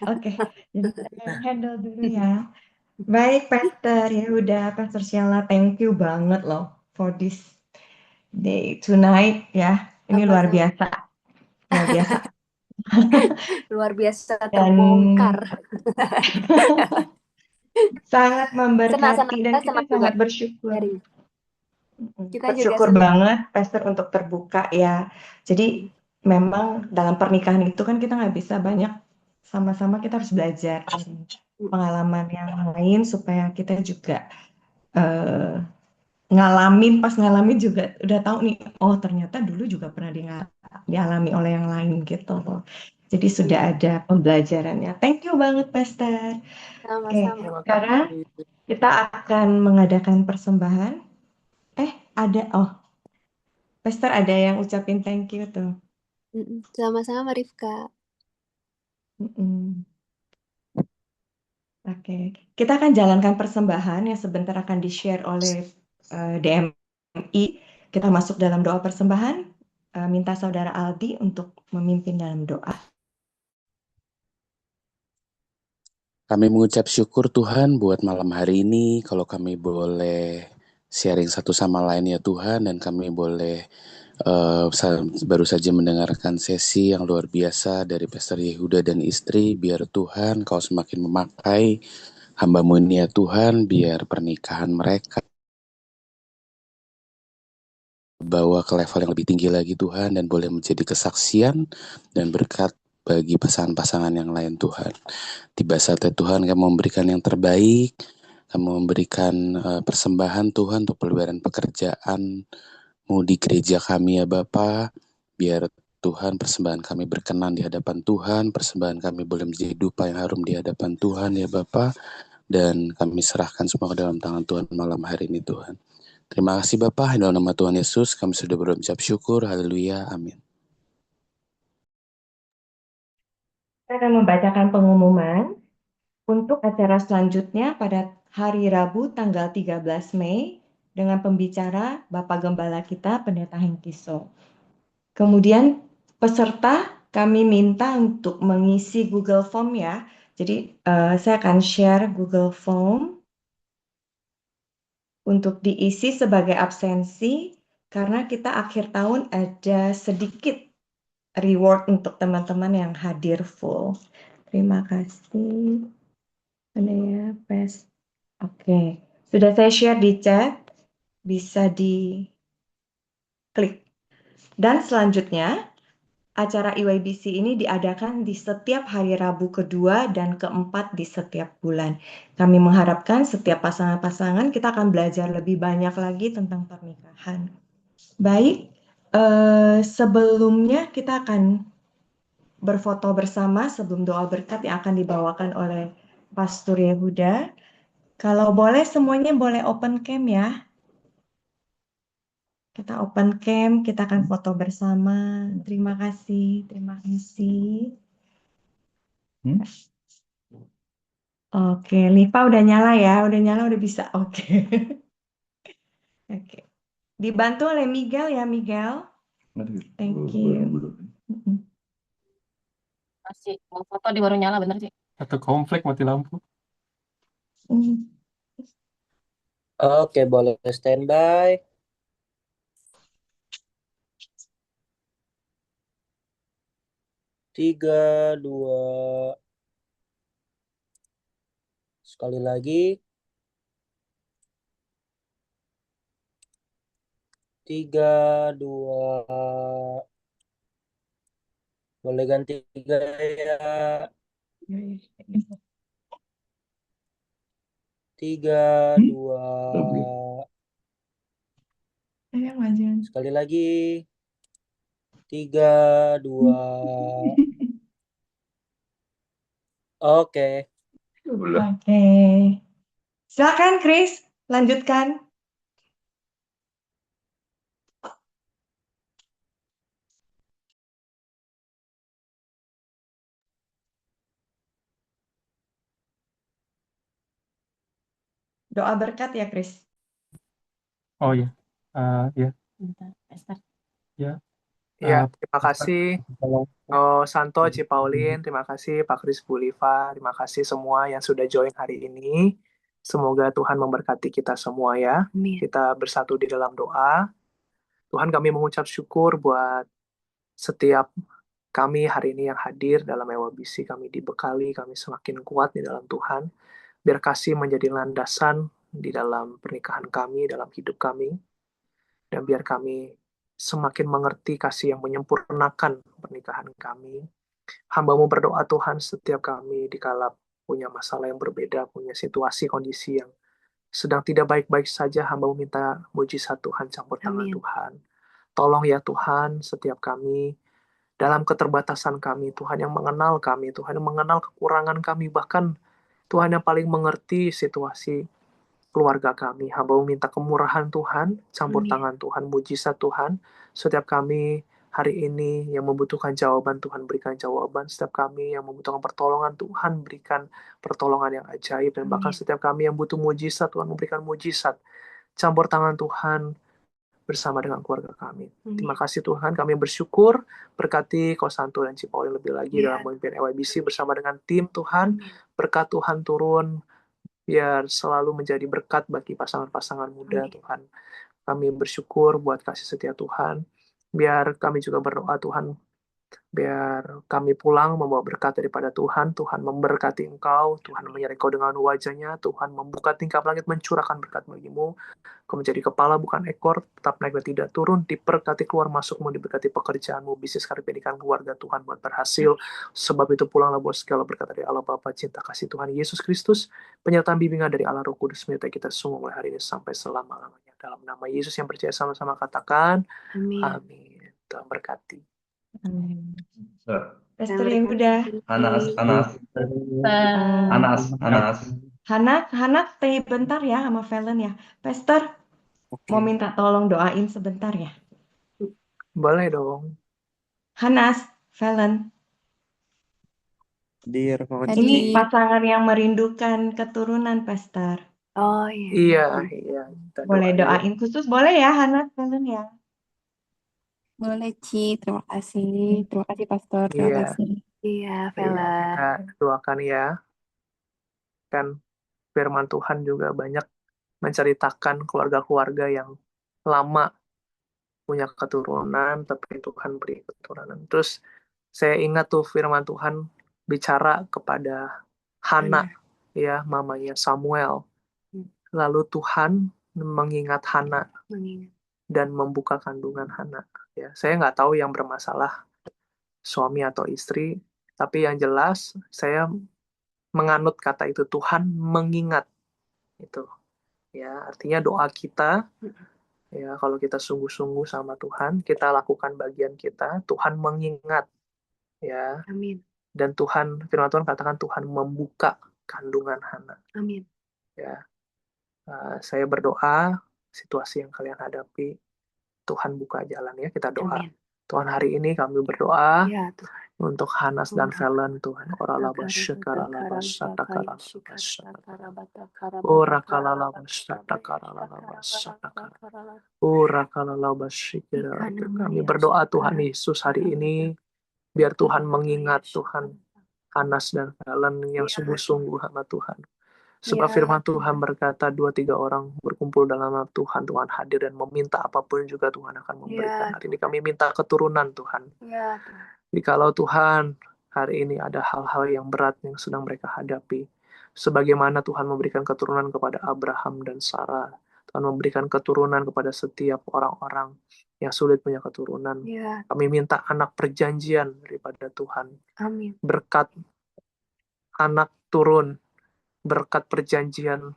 Oke, jadi saya handle dulu ya. Baik, Pastor Yehuda, Pastor Sheila, thank you banget loh for this day tonight ya. Ini luar biasa. Luar biasa. Luar biasa terbongkar. Sangat memberkati dan kita sangat bersyukur. Kita bersyukur banget, Pastor, untuk terbuka ya. Jadi memang dalam pernikahan itu kan kita nggak bisa banyak, sama-sama kita harus belajar pengalaman yang lain supaya kita juga pas ngalamin juga udah tahu nih, oh ternyata dulu juga pernah dialami oleh yang lain gitu. Jadi sudah ada pembelajarannya. Thank you banget, Pastor. Oke, sekarang kita akan mengadakan persembahan. Pastor ada yang ucapin thank you tuh. Sama-sama, Rifka. Oke, kita akan jalankan persembahan yang sebentar akan di-share oleh DMI. Kita masuk dalam doa persembahan. Minta Saudara Aldi untuk memimpin dalam doa. Kami mengucap syukur Tuhan buat malam hari ini, kalau kami boleh sharing satu sama lain ya Tuhan, dan kami boleh baru saja mendengarkan sesi yang luar biasa dari Pastor Yehuda dan istri. Biar Tuhan Kau semakin memakai hamba-Mu ini ya Tuhan, biar pernikahan mereka bawa ke level yang lebih tinggi lagi Tuhan, dan boleh menjadi kesaksian dan berkat bagi pasangan-pasangan yang lain Tuhan. Tiba saatnya Tuhan Kau memberikan yang terbaik, Kami memberikan persembahan Tuhan untuk pelebaran pekerjaan-Mu di gereja kami ya Bapa. Biar Tuhan persembahan kami berkenan di hadapan Tuhan, persembahan kami boleh menjadi dupa yang harum di hadapan Tuhan ya Bapa. Dan kami serahkan semua ke dalam tangan Tuhan malam hari ini Tuhan. Terima kasih Bapa, dalam nama Tuhan Yesus kami sudah berucap syukur, haleluya, amin. Saya akan membacakan pengumuman untuk acara selanjutnya pada hari Rabu tanggal 13 Mei dengan pembicara Bapak Gembala kita Pendeta Hengkiso. Kemudian peserta kami minta untuk mengisi Google Form ya. Jadi saya akan share Google Form untuk diisi sebagai absensi karena kita akhir tahun ada sedikit reward untuk teman-teman yang hadir full. Terima kasih. Ada ya, Pes. Oke, sudah saya share di chat, bisa diklik. Dan selanjutnya, acara EYBC ini diadakan di setiap hari Rabu kedua dan keempat di setiap bulan. Kami mengharapkan setiap pasangan-pasangan kita akan belajar lebih banyak lagi tentang pernikahan. Baik, sebelumnya kita akan berfoto bersama sebelum doa berkat yang akan dibawakan oleh Pastor Yehuda. Kalau boleh semuanya boleh open cam ya. Kita open cam, kita akan foto bersama. Terima kasih, terima kasih. Oke, Liva udah nyala ya, udah bisa. Oke. Oke. Dibantu oleh Miguel ya, Miguel. Thank you. Masih mau foto di baru nyala bener sih. Atau konflik mati lampu. Oke, boleh standby. Tiga, dua. Sekali lagi. 3, 2. Boleh ganti gaya. 3, 2. Sekali lagi. 3, 2. Oke. Oke. Silakan Chris, lanjutkan. Doa berkat ya, Chris. Oh ya, ya, Bentar, Esther. ya. Ya, terima kasih Kalau Santo, Cipaulin, terima kasih Pak Kris Buliva, terima kasih semua yang sudah join hari ini. Semoga Tuhan memberkati kita semua ya. Amin. Kita bersatu di dalam doa. Tuhan, kami mengucap syukur buat setiap kami hari ini yang hadir dalam EWBC. Kami dibekali, kami semakin kuat di dalam Tuhan. Biar kasih menjadi landasan di dalam pernikahan kami, dalam hidup kami. Dan biar kami semakin mengerti kasih yang menyempurnakan pernikahan kami. Hamba-Mu berdoa Tuhan setiap kami dikala punya masalah yang berbeda, punya situasi, kondisi yang sedang tidak baik-baik saja, hamba-Mu minta mujizat Tuhan, campur tangan Amin. Tuhan. Tolong ya Tuhan, setiap kami, dalam keterbatasan kami, Tuhan yang mengenal kami, Tuhan yang mengenal kekurangan kami, bahkan Tuhan yang paling mengerti situasi keluarga kami. Hamba-Mu minta kemurahan Tuhan, campur Amin. tangan Tuhan, mujizat Tuhan. Setiap kami hari ini yang membutuhkan jawaban, Tuhan berikan jawaban. Setiap kami yang membutuhkan pertolongan, Tuhan berikan pertolongan yang ajaib. Dan bahkan Amin. setiap kami yang butuh mujizat, Tuhan memberikan mujizat. Campur tangan Tuhan bersama dengan keluarga kami. Terima Amin. kasih Tuhan, kami bersyukur. Berkati Ko Santo dan Cipaulin lebih lagi Ya. dalam memimpin EYBC bersama dengan tim Tuhan. Amin. Berkat Tuhan turun, biar selalu menjadi berkat bagi pasangan-pasangan muda Amin. Tuhan. Kami bersyukur buat kasih setia Tuhan. Biar kami juga berdoa Tuhan, Biar kami pulang membawa berkat daripada Tuhan. Tuhan memberkati engkau. Tuhan menyertai engkau dengan wajahnya. Tuhan membuka tingkap langit, mencurahkan berkat bagimu. Kau menjadi kepala bukan ekor, tetap naik dan tidak turun. Diberkati keluar masukmu, diberkati pekerjaanmu, bisnis, karir, pendidikan, keluarga Tuhan buat berhasil. Sebab itu pulanglah buat segala berkat dari Allah Bapa, cinta kasih Tuhan Yesus Kristus, penyertaan bimbingan dari Allah Roh Kudus menyertai kita semua mulai hari ini sampai selama-lamanya. Dalam nama Yesus yang percaya sama-sama katakan, Amin. amin. Tuhan berkati. Amin. Sir. Pastor Yehuda, Hanas. Hanak stay bentar ya sama Valen ya. Pastor, mau Oke, minta tolong doain sebentar ya. boleh dong. Hanas, Valen, Hadir, Mama ini Cici. pasangan yang merindukan keturunan, Pastor. Oh iya. Iya, kita Boleh doain. doain khusus, boleh ya Hanas, Valen ya. Boleh, Ci. Terima kasih. Terima kasih, Pastor. Terima Iya, kasih. Iya, iya, Vela. kita doakan ya. Kan firman Tuhan juga banyak menceritakan keluarga-keluarga yang lama punya keturunan, tapi Tuhan beri keturunan. Terus saya ingat tuh firman Tuhan bicara kepada Hana, ya, mamanya Samuel. Lalu Tuhan mengingat Hana Mengingat. dan membuka kandungan Hana. Ya, saya nggak tahu yang bermasalah suami atau istri, tapi yang jelas saya menganut kata itu, Tuhan mengingat itu. Ya, artinya doa kita, ya, kalau kita sungguh-sungguh sama Tuhan, kita lakukan bagian kita, Tuhan mengingat, ya. Amin. Dan Tuhan, firman Tuhan katakan Tuhan membuka kandungan Hana. Amin. Ya, saya berdoa situasi yang kalian hadapi, Tuhan buka jalan ya, kita doa. Amin. Tuhan, hari ini kami berdoa Ya Tuhan. untuk Hanas dan Valen, Tuhan. Kami berdoa Tuhan Yesus hari ini, biar Tuhan mengingat Tuhan Hanas dan Valen yang sungguh-sungguh sama Tuhan. Sebab firman Tuhan berkata 2-3 orang berkumpul dalam nama Tuhan, Tuhan hadir dan meminta apapun juga Tuhan akan memberikan. Hari ini kami minta keturunan Tuhan. Ya. Jikalau Tuhan hari ini ada hal-hal yang berat yang sedang mereka hadapi, sebagaimana Tuhan memberikan keturunan kepada Abraham dan Sarah, Tuhan memberikan keturunan kepada setiap orang-orang yang sulit punya keturunan. Ya. Kami minta anak perjanjian daripada Tuhan. Amin. Berkat anak turun, berkat perjanjian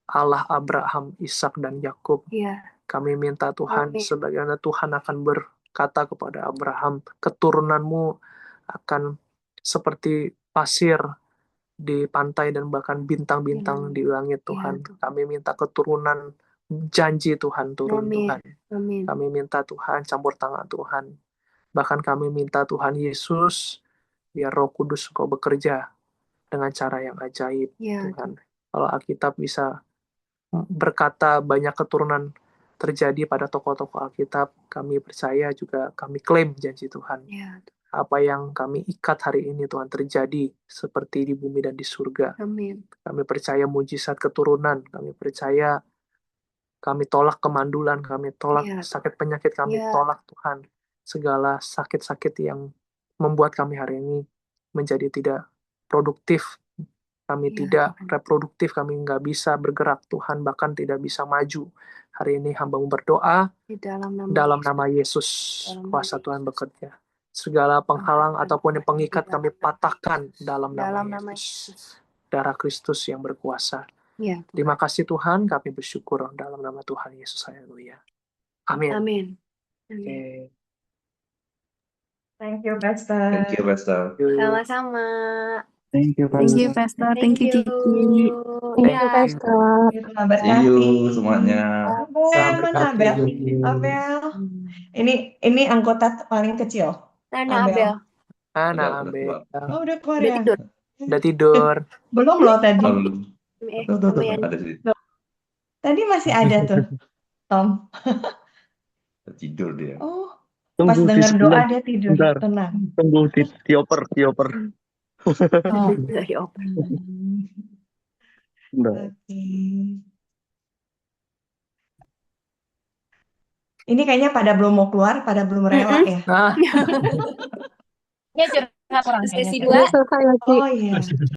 Allah Abraham, Ishak dan Yakub. Ya. Kami minta Tuhan, Amin. sebagaimana Tuhan akan berkata kepada Abraham, keturunanmu akan seperti pasir di pantai dan bahkan bintang-bintang di langit Tuhan. Kami minta keturunan janji Tuhan turun. Amin. Tuhan. Amin. Kami minta Tuhan campur tangan Tuhan. Bahkan kami minta Tuhan Yesus, biar Roh Kudus Kau bekerja dengan cara yang ajaib. Ya. Tuhan. Kalau Alkitab bisa berkata banyak keturunan terjadi pada tokoh-tokoh Alkitab, kami percaya juga kami klaim janji Tuhan. Ya. Apa yang kami ikat hari ini Tuhan terjadi seperti di bumi dan di surga. Amin. Kami percaya mujizat keturunan, kami percaya kami tolak kemandulan, kami tolak sakit penyakit, kami tolak Tuhan segala sakit-sakit yang membuat kami hari ini menjadi tidak produktif. Kami tidak reproduktif, kami nggak bisa bergerak Tuhan, bahkan tidak bisa maju. Hari ini hamba-Mu berdoa Di dalam nama Yesus, kuasa Tuhan bekerja. Segala penghalang ataupun yang pengikat kami patahkan dalam nama Yesus. Darah Kristus yang berkuasa. Ya. Terima kasih Tuhan, kami bersyukur dalam nama Tuhan Yesus. Haleluya. Amin. Amin. Oke. Thank you, Pastor. Thank you, Pastor. Sama-sama. Thank you, Pastor. Thank you, Cici. Thank you, Pastor. Tuhan See you berkati. semuanya. Abel, mana Abel? Abel. Ini anggota paling kecil. Mana Abel? Anak Udah Abel. keluar. Oh, udah keluar Udah ya? tidur. Udah tidur. Belum loh tadi. Oh, belum. Tuh, ada sih. Tadi masih ada tuh, Tom. Tidur dia. Oh, pas dengar doa dia tidur. Tenang. Tunggu dioper. Oh. Dari open. Bentar. Oke. Ini kayaknya pada belum mau keluar, pada belum rela ya. Ya curhat kurang kayaknya Sesi curhat. dua. Udah selesai ya, Ci. Oh iya.